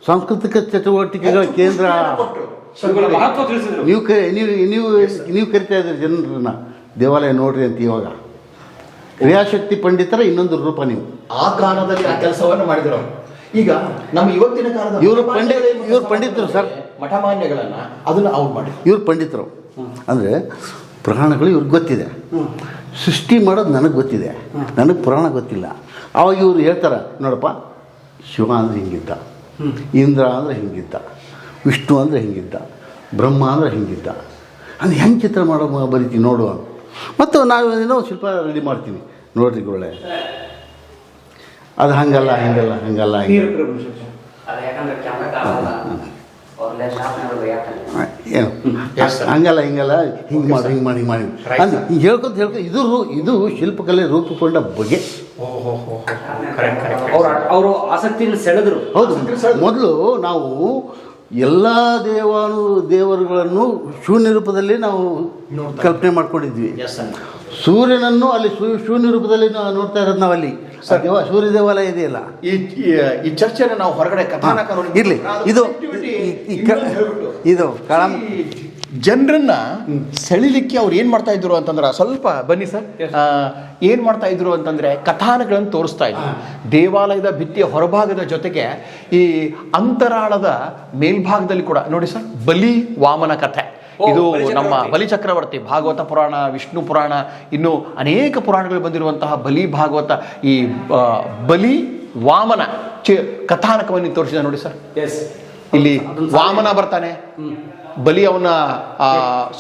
ಸಾಂಸ್ಕೃತಿಕ ಚಟುವಟಿಕೆಗಳ ಕೇಂದ್ರ. ನೀವು ಕರಿತಾ ಇದ್ರಿ ಜನರನ್ನ ದೇವಾಲಯ ನೋಡ್ರಿ ಅಂತ. ಇವಾಗ ಕ್ರಿಯಾಶಕ್ತಿ ಪಂಡಿತರ ಇನ್ನೊಂದು ರೂಪ. ನೀವು ಆ ಕಾಲದಲ್ಲಿ ಆ ಕೆಲಸವನ್ನು ಮಾಡಿದ್ರು. ಈಗ ನಮ್ಮ ಇವತ್ತಿನ ಕಾಲದ ಇವರು ಪಂಡಿತರು ಸರ್. ಮಠಮಾನ್ಯಗಳನ್ನ ಅದನ್ನ ಔಟ್ ಮಾಡಿ ಇವ್ರು ಪಂಡಿತರು ಅಂದರೆ ಪುರಾಣಗಳು ಇವ್ರಿಗೆ ಗೊತ್ತಿದೆ, ಸೃಷ್ಟಿ ಮಾಡೋದು ನನಗೆ ಗೊತ್ತಿದೆ, ನನಗೆ ಪುರಾಣ ಗೊತ್ತಿಲ್ಲ. ಆವಾಗ ಇವರು ಹೇಳ್ತಾರೆ, ನೋಡಪ್ಪ, ಶಿವ ಅಂದರೆ ಹಿಂಗಿದ್ದ, ಇಂದ್ರ ಅಂದರೆ ಹಿಂಗಿದ್ದ, ವಿಷ್ಣು ಅಂದರೆ ಹಿಂಗಿದ್ದ, ಬ್ರಹ್ಮ ಅಂದರೆ ಹಿಂಗಿದ್ದ, ಅದು ಹೆಂಗೆ ಚಿತ್ರ ಮಾಡೋ ಬರೀತೀವಿ ನೋಡುವ. ಮತ್ತು ನಾವು ಏನೋ ಶಿಲ್ಪ ರೆಡಿ ಮಾಡ್ತೀವಿ, ನೋಡ್ರಿ ಗುರುಳೆ ಅದು ಹಂಗಲ್ಲ ಹಿಂಗಲ್ಲ ಹಂಗಲ್ಲ ಏನು ಹಂಗಲ್ಲ ಹಿಂಗಲ್ಲ ಹಿಂಗೆ ಮಾಡಿ ಹಿಂಗೆ ಮಾಡಿ ಹಿಂಗೆ ಮಾಡಿ ಅಂದ್ರೆ ಹಿಂಗೆ ಹೇಳ್ಕೊತ ಇದು ಶಿಲ್ಪಕಲೆ ರೂಪುಗೊಂಡ ಬಗೆ. ಅವರು ಆಸಕ್ತಿಯನ್ನು ಸೆಳೆದ್ರು. ಹೌದು. ಮೊದಲು ನಾವು ಎಲ್ಲ ದೇವರುಗಳನ್ನು ಶೂನ್ಯ ರೂಪದಲ್ಲಿ ನಾವು ಕಲ್ಪನೆ ಮಾಡ್ಕೊಂಡಿದ್ವಿ. ಸೂರ್ಯನನ್ನು ಅಲ್ಲಿ ಶೂನ್ಯ ರೂಪದಲ್ಲಿ ನೋಡ್ತಾ ಇರೋದು ನಾವಲ್ಲಿ. ಸೂರ್ಯ ದೇವಾಲಯ ಇದೆಯಲ್ಲ. ಈ ಚರ್ಚೆನ ನಾವು ಹೊರಗಡೆ ಕಥಾನಕ ಇರಲಿ. ಇದು ಜನರನ್ನ ಸೆಳಿಲಿಕ್ಕೆ ಅವ್ರು ಏನು ಮಾಡ್ತಾ ಇದ್ರು ಅಂತಂದ್ರೆ, ಸ್ವಲ್ಪ ಬನ್ನಿ ಸರ್, ಏನು ಮಾಡ್ತಾ ಇದ್ರು ಅಂತಂದ್ರೆ ಕಥಾನಗಳನ್ನು ತೋರಿಸ್ತಾ ಇದ್ರು. ದೇವಾಲಯದ ಭಿತ್ತಿಯ ಹೊರಭಾಗದ ಜೊತೆಗೆ ಈ ಅಂತರಾಳದ ಮೇಲ್ಭಾಗದಲ್ಲಿ ಕೂಡ ನೋಡಿ ಸರ್, ಬಲಿ ವಾಮನ ಕಥೆ. ಇದು ನಮ್ಮ ಬಲಿ ಚಕ್ರವರ್ತಿ, ಭಾಗವತ ಪುರಾಣ, ವಿಷ್ಣು ಪುರಾಣ, ಇನ್ನು ಅನೇಕ ಪುರಾಣಗಳು ಬಂದಿರುವಂತಹ ಬಲಿ ಭಾಗವತ, ಈ ಬಲಿ ವಾಮನ ಕಥಾನಕವನ್ನು ತೋರಿಸಿದ ನೋಡಿ ಸರ್. ಇಲ್ಲಿ ವಾಮನ ಬರ್ತಾನೆ, ಬಲಿ ಅವನ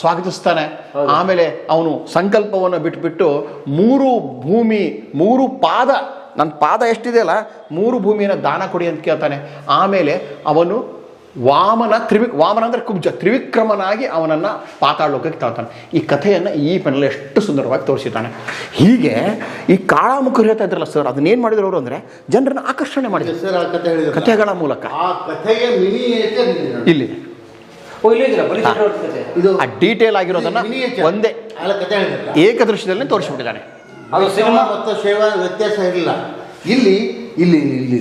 ಸ್ವಾಗತಿಸ್ತಾನೆ. ಆಮೇಲೆ ಅವನು ಸಂಕಲ್ಪವನ್ನು ಬಿಟ್ಬಿಟ್ಟು 3 ಭೂಮಿ 3 ಪಾದ, ನನ್ನ ಪಾದ ಎಷ್ಟಿದೆಯಲ್ಲ 3 ಭೂಮಿಯನ್ನು ದಾನ ಕೊಡಿ ಅಂತ ಕೇಳ್ತಾನೆ. ಆಮೇಲೆ ಅವನು ವಾಮನ ಅಂದರೆ ಕುಬ್ಜ, ತ್ರಿವಿಕ್ರಮನಾಗಿ ಅವನನ್ನು ಪಾತಾಳಲೋಕಕ್ಕೆ ತಳ್ತಾನೆ. ಈ ಕಥೆಯನ್ನು ಈ ಪೆನ್ನಲ್ಲಿ ಎಷ್ಟು ಸುಂದರವಾಗಿ ತೋರಿಸಿದ್ದಾನೆ. ಹೀಗೆ ಈ ಕಾಳಾಮುಖರು ಹೇಳ್ತಾ ಇದ್ರಲ್ಲ ಸರ್, ಅದನ್ನೇನು ಮಾಡಿದ್ರು ಅವರು ಅಂದರೆ ಜನರನ್ನು ಆಕರ್ಷಣೆ ಮಾಡಿದ್ರು ಸರ್ ಕಥೆಗಳ ಮೂಲಕ. ಇಲ್ಲಿ ಇದು ಆ ಡೀಟೇಲ್ ಆಗಿರೋದನ್ನ ಒಂದೇ ಏಕದೃಶ್ಯದಲ್ಲೇ ತೋರಿಸಿಬಿಟ್ಟಿದ್ದಾನೆ. ಅದು ಸಿನಿಮಾ ಮತ್ತು ಸೇವಾ ವ್ಯತ್ಯಾಸ ಇರಲಿಲ್ಲ. ಇಲ್ಲಿ ಇಲ್ಲಿ ಇಲ್ಲಿ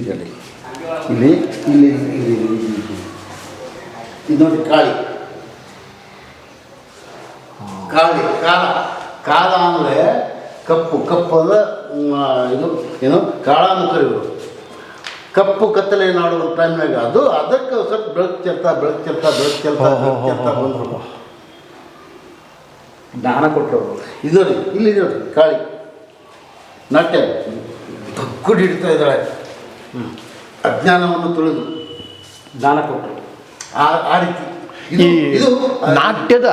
ಇಲ್ಲಿ ಇಲ್ಲಿ ಇಲ್ಲಿ ಇದು ನೋಡಿ, ಕಾಳಿ ಕಾಳಿ ಕಾಲ ಅಂದರೆ ಕಪ್ಪದ ಇದು ಏನು ಕಾಳಾಮುಖರು ಕಪ್ಪು ಕತ್ತಲೆ ನಾಡುವ ಟೈಮ್ನಾಗ ಅದಕ್ಕೆ ಸ್ವಲ್ಪ ಬೆಳಕು ಚೆಲ್ತಾ ಬಂದರು, ದಾನ ಕೊಟ್ಟರು. ಇದು ನೋಡಿ, ಇಲ್ಲಿ ನೋಡಿ ಕಾಳಿ ನಾಟ್ಯ ತಗ್ಗುಡಿ ಹಿಡಿತಾ ಇದ್ದಾಳೆ. ಅಜ್ಞಾನವನ್ನು ತುಳಿದು ದಾನ ಕೊಟ್ಟರು. ಆ ರೀತಿ ಈ ನಾಟ್ಯದ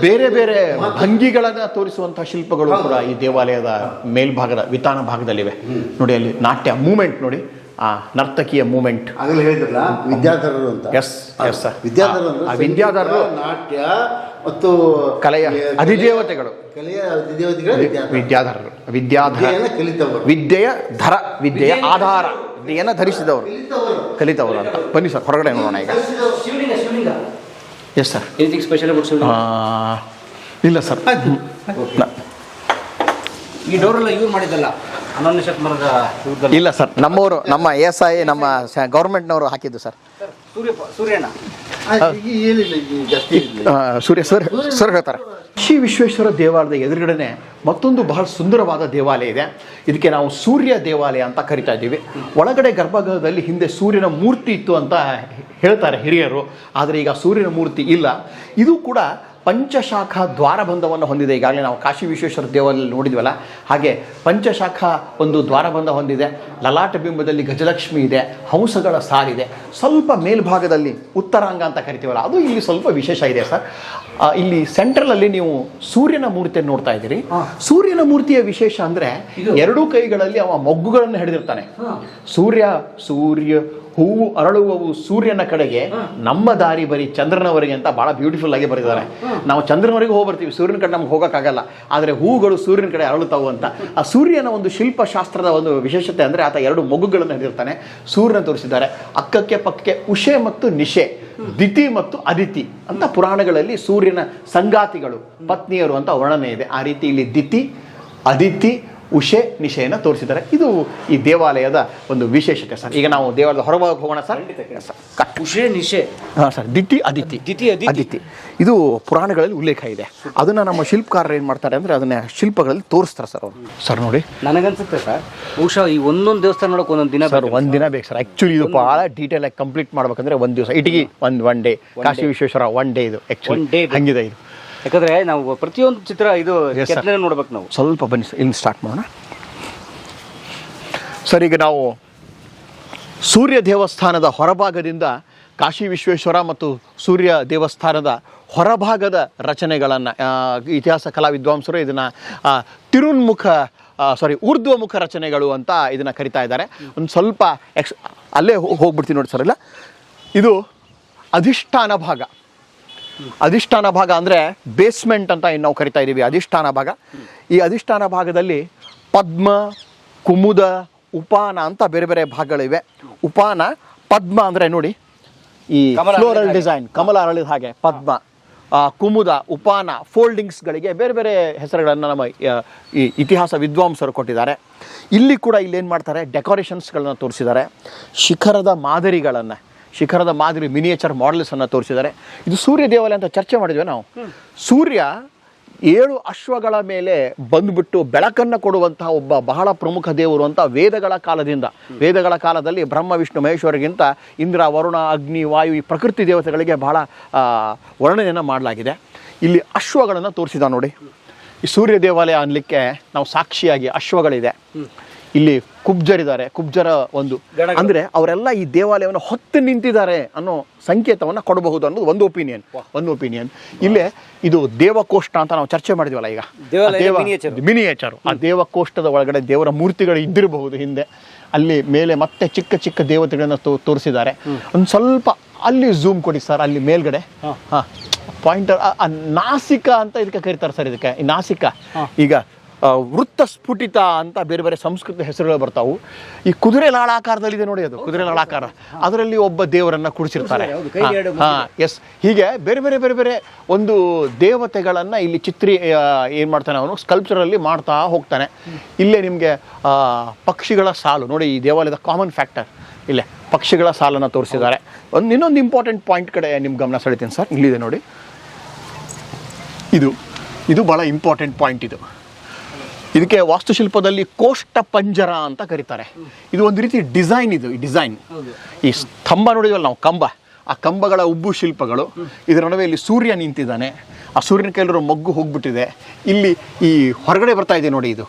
ಬೇರೆ ಬೇರೆ ಭಂಗಿಗಳನ್ನ ತೋರಿಸುವಂತಹ ಶಿಲ್ಪಗಳು ಕೂಡ ಈ ದೇವಾಲಯದ ಮೇಲ್ಭಾಗದ ವಿತಾನ ಭಾಗದಲ್ಲಿವೆ ನೋಡಿ. ಅಲ್ಲಿ ನಾಟ್ಯ ಮೂಮೆಂಟ್ ನೋಡಿ, ಆ ನರ್ತಕಿಯ ಮೂಮೆಂಟ್ ಆಗಲೇ ಹೇಳಿದ್ರಲ್ಲ, ವಿದ್ಯಾಧರರು ಅಂತ. ಎಸ್ ಸರ್, ವಿದ್ಯಾಧರರು ನಾಟ್ಯ ಮತ್ತು ಕಲೆಯ ಅಧಿದೇವತೆಗಳು, ವಿದ್ಯಾಧರರು, ವಿದ್ಯೆಯ ಧರ, ವಿದ್ಯೆಯ ಆಧಾರ, ವಿದ್ಯೆಯನ್ನು ಧರಿಸಿದವರು, ಕಲಿತವರು ಅಂತ. ಬನ್ನಿ ಸರ್, ಹೊರಗಡೆ ನೋಡೋಣ ಈಗ. ಎಸ್ ಸರ್, ಸ್ಪೆಷಲ್ ಇಲ್ಲ ಸರ್, ಈ ಡೋರೆಲ್ಲ ಯೂಸ್ ಮಾಡಿದ್ದಲ್ಲ ಇಲ್ಲ ಸರ್, ನಮ್ಮವರು, ನಮ್ಮ SI ನಮ್ಮ ಗೌರ್ಮೆಂಟ್ನವರು ಹಾಕಿದ್ದು ಸರ್. ಸೂರ್ಯಣ್ಣ ಸೂರ್ಯ ಸರ್ ಹೇಳ್ತಾರೆ. ಶ್ರೀ ವಿಶ್ವೇಶ್ವರ ದೇವಾಲಯದ ಎದುರುಗಡೆ ಮತ್ತೊಂದು ಬಹಳ ಸುಂದರವಾದ ದೇವಾಲಯ ಇದೆ. ಇದಕ್ಕೆ ನಾವು ಸೂರ್ಯ ದೇವಾಲಯ ಅಂತ ಕರಿತಾ ಇದ್ದೀವಿ. ಒಳಗಡೆ ಗರ್ಭಗೃಹದಲ್ಲಿ ಹಿಂದೆ ಸೂರ್ಯನ ಮೂರ್ತಿ ಇತ್ತು ಅಂತ ಹೇಳ್ತಾರೆ ಹಿರಿಯರು, ಆದರೆ ಈಗ ಸೂರ್ಯನ ಮೂರ್ತಿ ಇಲ್ಲ. ಇದು ಕೂಡ ಪಂಚಶಾಖಾ ದ್ವಾರಬಂಧವನ್ನು ಹೊಂದಿದೆ. ಈಗಾಗಲೇ ನಾವು ಕಾಶಿ ವಿಶ್ವೇಶ್ವರ ದೇವಾಲಯದಲ್ಲಿ ನೋಡಿದ್ವಲ್ಲ, ಹಾಗೆ ಪಂಚಶಾಖಾ ಒಂದು ದ್ವಾರಬಂಧ ಹೊಂದಿದೆ. ಲಲಾಟ ಬಿಂಬದಲ್ಲಿ ಗಜಲಕ್ಷ್ಮಿ ಇದೆ, ಹಂಸಗಳ ಸಾರಿದೆ. ಸ್ವಲ್ಪ ಮೇಲ್ಭಾಗದಲ್ಲಿ ಉತ್ತರಾಂಗ ಅಂತ ಕರಿತೀವಲ್ಲ, ಅದು ಇಲ್ಲಿ ಸ್ವಲ್ಪ ವಿಶೇಷ ಇದೆ ಸರ್. ಇಲ್ಲಿ ಸೆಂಟ್ರಲಲ್ಲಿ ನೀವು ಸೂರ್ಯನ ಮೂರ್ತಿಯನ್ನು ನೋಡ್ತಾ ಇದ್ದೀರಿ. ಸೂರ್ಯನ ಮೂರ್ತಿಯ ವಿಶೇಷ ಅಂದರೆ ಎರಡೂ ಕೈಗಳಲ್ಲಿ ಅವ ಮೊಗ್ಗುಗಳನ್ನು ಹಿಡಿದಿರ್ತಾನೆ. ಸೂರ್ಯ ಹೂವು ಅರಳುವವು ಸೂರ್ಯನ ಕಡೆಗೆ, ನಮ್ಮ ದಾರಿ ಬರೀ ಚಂದ್ರನವರೆಗೆ ಅಂತ ಭಾಳ ಬ್ಯೂಟಿಫುಲ್ ಆಗಿ ಬರೆದಿದ್ದಾರೆ. ನಾವು ಚಂದ್ರನವರೆಗೆ ಹೋಗ್ಬರ್ತೀವಿ, ಸೂರ್ಯನ ಕಡೆ ನಮ್ಗೆ ಹೋಗೋಕ್ಕಾಗಲ್ಲ, ಆದರೆ ಹೂವುಗಳು ಸೂರ್ಯನ ಕಡೆ ಅರಳುತ್ತಾವು ಅಂತ. ಆ ಸೂರ್ಯನ ಒಂದು ಶಿಲ್ಪಶಾಸ್ತ್ರದ ಒಂದು ವಿಶೇಷತೆ ಅಂದರೆ ಆತ ಎರಡು ಮೊಗ್ಗುಗಳನ್ನು ಹಿಡಿದಿರ್ತಾನೆ. ಸೂರ್ಯನ ತೋರಿಸಿದ್ದಾರೆ. ಅಕ್ಕಕ್ಕೆ ಪಕ್ಕಕ್ಕೆ ಉಷೆ ಮತ್ತು ನಿಶೆ, ದಿತಿ ಮತ್ತು ಅದಿತಿ ಅಂತ ಪುರಾಣಗಳಲ್ಲಿ ಸೂರ್ಯನ ಸಂಗಾತಿಗಳು, ಪತ್ನಿಯರು ಅಂತ ವರ್ಣನೆ ಇದೆ. ಆ ರೀತಿ ಇಲ್ಲಿ ದಿತಿ, ಅದಿತಿ, ಉಷೆ, ನಿಶೆಯನ್ನು ತೋರಿಸಿದ್ದಾರೆ. ಇದು ಈ ದೇವಾಲಯದ ಒಂದು ವಿಶೇಷತೆ ಸರ್. ಈಗ ನಾವು ದೇವಾಲಯದ ಹೊರಭಾಗಕ್ಕೆ ಹೋಗೋಣ ಸರ್. ಉಷೆ ನಿಶೆ, ಹಾಂ ಸರ್. ದಿತಿ ಅದಿತಿ ಇದು ಪುರಾಣಗಳಲ್ಲಿ ಉಲ್ಲೇಖ ಇದೆ. ಅದನ್ನು ನಮ್ಮ ಶಿಲ್ಪಕಾರರು ಏನು ಮಾಡ್ತಾರೆ ಅಂದರೆ ಅದನ್ನ ಶಿಲ್ಪಗಳಲ್ಲಿ ತೋರಿಸ್ತಾರೆ ಸರ್ ಅವರು. ಸರ್ ನೋಡಿ, ನನಗನ್ಸುತ್ತೆ ಸರ್ ಬಹುಶಃ ಈ ಒಂದೊಂದು ದೇವಸ್ಥಾನ ನೋಡೋಕೆ ಒಂದೊಂದು ದಿನ ಸರ್, ಒಂದಿನ ಬೇಕು ಸರ್. ಆ್ಯಕ್ಚುಲಿ ಇದು ಭಾಳ ಡೀಟೇಲ್ ಆಗಿ ಕಂಪ್ಲೀಟ್ ಮಾಡ್ಬೇಕಂದ್ರೆ ಒಂದು ದಿವಸ, ಇಟಿಗೆ one day. Kashi Vishweshwara one day ಇದು ಆ್ಯಕ್ಚುಲಿ ಹಂಗಿದೆ ಇದು. ಯಾಕಂದ್ರೆ ನಾವು ಪ್ರತಿಯೊಂದು ಚಿತ್ರ ಇದು ನೋಡ್ಬೇಕು ನಾವು. ಸ್ವಲ್ಪ ಬನ್ನಿ ಸರ್, ಇಲ್ಲಿ ಸ್ಟಾರ್ಟ್ ಮಾಡೋಣ ಸರ್. ಈಗ ನಾವು ಸೂರ್ಯ ದೇವಸ್ಥಾನದ ಹೊರಭಾಗದಿಂದ ಕಾಶಿ ವಿಶ್ವೇಶ್ವರ ಮತ್ತು ಸೂರ್ಯ ದೇವಸ್ಥಾನದ ಹೊರಭಾಗದ ರಚನೆಗಳನ್ನು ಇತಿಹಾಸ ಕಲಾ ವಿದ್ವಾಂಸರು ಇದನ್ನು ಊರ್ಧ್ವಮುಖ ರಚನೆಗಳು ಅಂತ ಇದನ್ನು ಕರಿತಾ ಇದ್ದಾರೆ. ಒಂದು ಸ್ವಲ್ಪ ಅಲ್ಲೇ ಹೋಗ್ಬಿಡ್ತೀನಿ ನೋಡಿ ಸರ್. ಇಲ್ಲ, ಇದು ಅಧಿಷ್ಠಾನ ಭಾಗ ಅಂದರೆ ಬೇಸ್ಮೆಂಟ್ ಅಂತ ಏನು ನಾವು ಕರಿತಾ ಇದ್ದೀವಿ, ಅಧಿಷ್ಠಾನ ಭಾಗ. ಈ ಅಧಿಷ್ಠಾನ ಭಾಗದಲ್ಲಿ ಪದ್ಮ, ಕುಮುದ, ಉಪಾನ ಅಂತ ಬೇರೆ ಬೇರೆ ಭಾಗಗಳಿವೆ. ಉಪಾನ, ಪದ್ಮ ಅಂದರೆ ನೋಡಿ ಈ ಫ್ಲೋರಲ್ ಡಿಸೈನ್, ಕಮಲ ಅರಳಿದ ಹಾಗೆ ಪದ್ಮ, ಕುಮುದ, ಉಪಾನ, ಫೋಲ್ಡಿಂಗ್ಸ್ಗಳಿಗೆ ಬೇರೆ ಬೇರೆ ಹೆಸರುಗಳನ್ನು ನಮ್ಮ ಈ ಇತಿಹಾಸ ವಿದ್ವಾಂಸರು ಕೊಟ್ಟಿದ್ದಾರೆ. ಇಲ್ಲಿ ಕೂಡ ಇಲ್ಲೇನು ಮಾಡ್ತಾರೆ, ಡೆಕೋರೇಷನ್ಸ್ಗಳನ್ನ ತೋರಿಸಿದ್ದಾರೆ. ಶಿಖರದ ಮಾದರಿ ಮಿನಿಯೇಚರ್ ಮಾಡೆಲ್ಸನ್ನು ತೋರಿಸಿದ್ದಾರೆ. ಇದು ಸೂರ್ಯ ದೇವಾಲಯ ಅಂತ ಚರ್ಚೆ ಮಾಡಿದ್ವಿ ನಾವು. ಸೂರ್ಯ 7 ಅಶ್ವಗಳ ಮೇಲೆ ಬಂದುಬಿಟ್ಟು ಬೆಳಕನ್ನು ಕೊಡುವಂತಹ ಒಬ್ಬ ಬಹಳ ಪ್ರಮುಖ ದೇವರು ಅಂತ ವೇದಗಳ ಕಾಲದಲ್ಲಿ ಬ್ರಹ್ಮ, ವಿಷ್ಣು, ಮಹೇಶ್ವರಿಗಿಂತ ಇಂದ್ರ, ವರುಣ, ಅಗ್ನಿ, ವಾಯು ಈ ಪ್ರಕೃತಿ ದೇವತೆಗಳಿಗೆ ಬಹಳ ವರ್ಣನೆಯನ್ನು ಮಾಡಲಾಗಿದೆ. ಇಲ್ಲಿ ಅಶ್ವಗಳನ್ನು ತೋರಿಸಿದ ನೋಡಿ. ಈ ಸೂರ್ಯ ದೇವಾಲಯ ಅನ್ನಲಿಕ್ಕೆ ನಾವು ಸಾಕ್ಷಿಯಾಗಿ ಅಶ್ವಗಳಿದೆ. ಇಲ್ಲಿ ಕುಬ್ಜರಿದ್ದಾರೆ. ಕುಬ್ಜರ ಒಂದು ಅಂದರೆ ಅವರೆಲ್ಲ ಈ ದೇವಾಲಯವನ್ನು ಹೊತ್ತು ನಿಂತಿದ್ದಾರೆ ಅನ್ನೋ ಸಂಕೇತವನ್ನು ಕೊಡಬಹುದು ಅನ್ನೋದು ಒಂದು ಒಪಿನಿಯನ್. ಇಲ್ಲೇ ಇದು ದೇವಕೋಷ್ಠ ಅಂತ ನಾವು ಚರ್ಚೆ ಮಾಡಿದ್ವಲ್ಲ ಈಗ, ಮಿನಿಯೇಚರು. ಆ ದೇವಕೋಷ್ಠದ ಒಳಗಡೆ ದೇವರ ಮೂರ್ತಿಗಳು ಇದ್ದಿರಬಹುದು ಹಿಂದೆ. ಅಲ್ಲಿ ಮೇಲೆ ಮತ್ತೆ ಚಿಕ್ಕ ಚಿಕ್ಕ ದೇವತೆಗಳನ್ನು ತೋರಿಸಿದ್ದಾರೆ. ಒಂದು ಸ್ವಲ್ಪ ಅಲ್ಲಿ ಝೂಮ್ ಕೊಡಿ ಸರ್, ಅಲ್ಲಿ ಮೇಲ್ಗಡೆ ಪಾಯಿಂಟರ್, ನಾಸಿಕ ಅಂತ ಇದಕ್ಕೆ ಕರೀತಾರೆ ಸರ್. ಇದಕ್ಕೆ ಈ ನಾಸಿಕ ಈಗ ವೃತ್ತ ಸ್ಫುಟಿತ ಅಂತ ಬೇರೆ ಬೇರೆ ಸಂಸ್ಕೃತ ಹೆಸರುಗಳು ಬರ್ತಾವು. ಈ ಕುದುರೆ ಲಾಳಾಕಾರದಲ್ಲಿದೆ ನೋಡಿ, ಅದು ಕುದುರೆ ಲಾಳಾಕಾರ. ಅದರಲ್ಲಿ ಒಬ್ಬ ದೇವರನ್ನ ಕುಡಿಸಿರ್ತಾರೆ. ಎಸ್, ಹೀಗೆ ಬೇರೆ ಬೇರೆ ಒಂದು ದೇವತೆಗಳನ್ನು ಇಲ್ಲಿ ಏನು ಮಾಡ್ತಾನೆ ಅವನು, ಸ್ಕಲ್ಪ್ಚರಲ್ಲಿ ಮಾಡ್ತಾ ಹೋಗ್ತಾನೆ. ಇಲ್ಲೇ ನಿಮಗೆ ಪಕ್ಷಿಗಳ ಸಾಲು ನೋಡಿ, ಈ ದೇವಾಲಯದ ಕಾಮನ್ ಫ್ಯಾಕ್ಟರ್ ಇಲ್ಲೇ ಪಕ್ಷಿಗಳ ಸಾಲನ್ನು ತೋರಿಸಿದ್ದಾರೆ. ಇನ್ನೊಂದು ಇಂಪಾರ್ಟೆಂಟ್ ಪಾಯಿಂಟ್ ಕಡೆ ನಿಮ್ಮ ಗಮನ ಸೆಳಿತೀನಿ ಸರ್. ಇಲ್ಲಿದೆ ನೋಡಿ, ಇದು ಭಾಳ ಇಂಪಾರ್ಟೆಂಟ್ ಪಾಯಿಂಟ್. ಇದಕ್ಕೆ ವಾಸ್ತುಶಿಲ್ಪದಲ್ಲಿ ಕೋಷ್ಟ ಪಂಜರ ಅಂತ ಕರೀತಾರೆ. ಇದು ಒಂದು ರೀತಿ ಡಿಸೈನ್. ಈ ಸ್ತಂಭ ನೋಡಿದ್ವಲ್ಲ ನಾವು, ಆ ಕಂಬಗಳ ಉಬ್ಬು ಶಿಲ್ಪಗಳು. ಇದರ ನಡುವೆ ಇಲ್ಲಿ ಸೂರ್ಯ ನಿಂತಿದ್ದಾನೆ. ಆ ಸೂರ್ಯನ ಕೈಲಿರೋ ಮೊಗ್ಗು ಹೋಗ್ಬಿಟ್ಟಿದೆ. ಇಲ್ಲಿ ಈ ಹೊರಗಡೆ ಬರ್ತಾ ಇದೆ ನೋಡಿ, ಇದು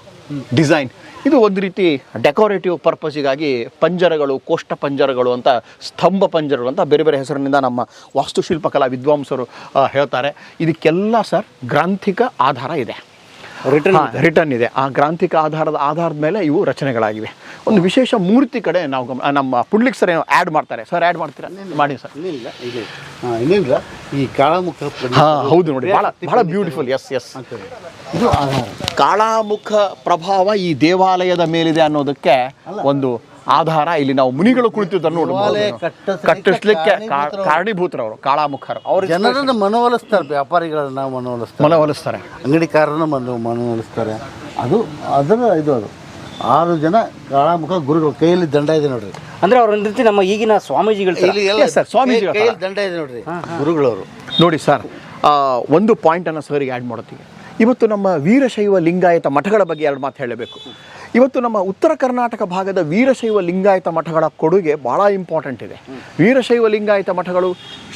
ಡಿಸೈನ್. ಇದು ಒಂದು ರೀತಿ ಡೆಕೋರೇಟಿವ್ ಪರ್ಪಸ್ಸಿಗಾಗಿ ಪಂಜರಗಳು, ಕೋಷ್ಟ ಪಂಜರಗಳು ಅಂತ, ಸ್ತಂಭ ಪಂಜರಗಳು ಅಂತ ಬೇರೆ ಬೇರೆ ಹೆಸರಿನಿಂದ ನಮ್ಮ ವಾಸ್ತುಶಿಲ್ಪ ಕಲಾ ವಿದ್ವಾಂಸರು ಹೇಳ್ತಾರೆ. ಇದಕ್ಕೆಲ್ಲ ಸರ್ ಗ್ರಾಂಥಿಕ ಆಧಾರ ಇದೆ, ರಿಟರ್ನ್ ಇದೆ. ಆ ಗ್ರಾಂಥಿಕ ಆಧಾರದ ಮೇಲೆ ಇವು ರಚನೆಗಳಾಗಿವೆ. ಒಂದು ವಿಶೇಷ ಮೂರ್ತಿ ಕಡೆ ನಾವು ನಮ್ಮ ಪುಂಡ್ಲಿಕ್ ಸರ್ ಏನೋ ಆ್ಯಡ್ ಮಾಡ್ತಾರೆ ಸರ್. ಆ್ಯಡ್ ಮಾಡ್ತೀರಾ? ಮಾಡಿ ಸರ್. ಇನ್ನೇನಿಲ್ಲ, ಈ ಕಾಳಾಮುಖ. ಹೌದು ನೋಡಿ, ಬಹಳ ಬ್ಯೂಟಿಫುಲ್. ಎಸ್ ಇದು ಕಾಳಾಮುಖ ಪ್ರಭಾವ ಈ ದೇವಾಲಯದ ಮೇಲಿದೆ ಅನ್ನೋದಕ್ಕೆ ಒಂದು ಆಧಾರ. ಇಲ್ಲಿ ನಾವು ಮುನಿಗಳು ಕುಳಿತಿದ್ದನ್ನು ಕಟ್ಟಿಸ್ಲಿಕ್ಕೆ ಕಾರಣೀಭೂತರವರು ಕಾಳಾಮುಖರು. ಅವರು ಜನರನ್ನು ಮನವೊಲಿಸ್ತಾರೆ, ವ್ಯಾಪಾರಿಗಳನ್ನ ಮನವೊಲಿಸ್ತಾರೆ, ಅಂಗಡಿಕಾರರನ್ನ ಮನವೊಲಿಸ್ತಾರೆ. ಅದು 6 ಜನ ಕಾಳಾಮುಖ ಗುರುಗಳು, ಕೈಯಲ್ಲಿ ದಂಡ ಇದೆ ನೋಡ್ರಿ. ಅಂದ್ರೆ ಅವ್ರ ರೀತಿ ನಮ್ಮ ಈಗಿನ ಸ್ವಾಮೀಜಿಗಳು ಕೈಯಲ್ಲಿ ದಂಡ ಇದೆ ನೋಡ್ರಿ, ಗುರುಗಳವರು. ನೋಡಿ ಸರ್, ಒಂದು ಪಾಯಿಂಟನ್ನು ಸರಿಗೆ ಆ್ಯಡ್ ಮಾಡುತ್ತೀವಿ. ಇವತ್ತು ನಮ್ಮ ವೀರಶೈವ ಲಿಂಗಾಯತ ಮಠಗಳ ಬಗ್ಗೆ 2 ಮಾತು ಹೇಳಬೇಕು. ಇವತ್ತು ನಮ್ಮ ಉತ್ತರ ಕರ್ನಾಟಕ ಭಾಗದ ವೀರಶೈವ ಲಿಂಗಾಯತ ಮಠಗಳ ಕೊಡುಗೆ ಭಾಳ ಇಂಪಾರ್ಟೆಂಟ್ ಇದೆ. ವೀರಶೈವ ಲಿಂಗಾಯತ ಮಠಗಳು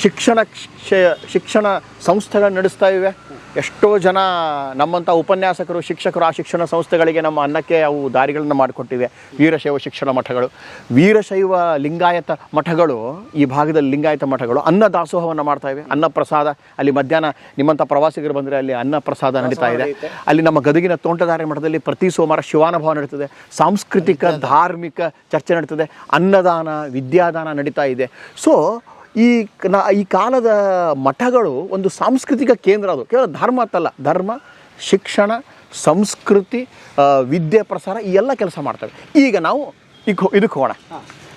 ಶಿಕ್ಷಣ ಸಂಸ್ಥೆಗಳನ್ನು ನಡೆಸ್ತಾ ಇವೆ. ಎಷ್ಟೋ ಜನ ನಮ್ಮಂಥ ಉಪನ್ಯಾಸಕರು, ಶಿಕ್ಷಕರು ಆ ಶಿಕ್ಷಣ ಸಂಸ್ಥೆಗಳಿಗೆ ನಮ್ಮ ಅನ್ನಕ್ಕೆ ಅವು ದಾರಿಗಳನ್ನು ಮಾಡಿಕೊಟ್ಟಿವೆ ವೀರಶೈವ ಶಿಕ್ಷಣ ಮಠಗಳು. ವೀರಶೈವ ಲಿಂಗಾಯತ ಮಠಗಳು, ಈ ಭಾಗದಲ್ಲಿ ಲಿಂಗಾಯತ ಮಠಗಳು ಅನ್ನ ದಾಸೋಹವನ್ನು ಮಾಡ್ತಾ ಇವೆ. ಅನ್ನ ಪ್ರಸಾದ, ಅಲ್ಲಿ ಮಧ್ಯಾಹ್ನ ನಿಮ್ಮಂಥ ಪ್ರವಾಸಿಗರು ಬಂದರೆ ಅಲ್ಲಿ ಅನ್ನ ಪ್ರಸಾದ ನಡೀತಾ ಇದೆ. ಅಲ್ಲಿ ನಮ್ಮ ಗದಗಿನ ತೋಂಟದಾರ್ಯ ಮಠದಲ್ಲಿ ಪ್ರತಿ ಸೋಮವಾರ ಶಿವಾನುಭವ ನಡೀತದೆ, ಸಾಂಸ್ಕೃತಿಕ ಧಾರ್ಮಿಕ ಚರ್ಚೆ ನಡೀತದೆ, ಅನ್ನದಾನ ವಿದ್ಯಾದಾನ ನಡೀತಾ ಇದೆ. ಸೊ ಈ ಕಾಲದ ಮಠಗಳು ಒಂದು ಸಾಂಸ್ಕೃತಿಕ ಕೇಂದ್ರ. ಅದು ಕೇವಲ ಧರ್ಮ ಅಂತಲ್ಲ, ಧರ್ಮ, ಶಿಕ್ಷಣ, ಸಂಸ್ಕೃತಿ, ವಿದ್ಯೆ ಪ್ರಸಾರ ಈ ಎಲ್ಲ ಕೆಲಸ ಮಾಡ್ತವೆ. ಈಗ ನಾವು ಇದಕ್ಕೆ ಹೋಗೋಣ,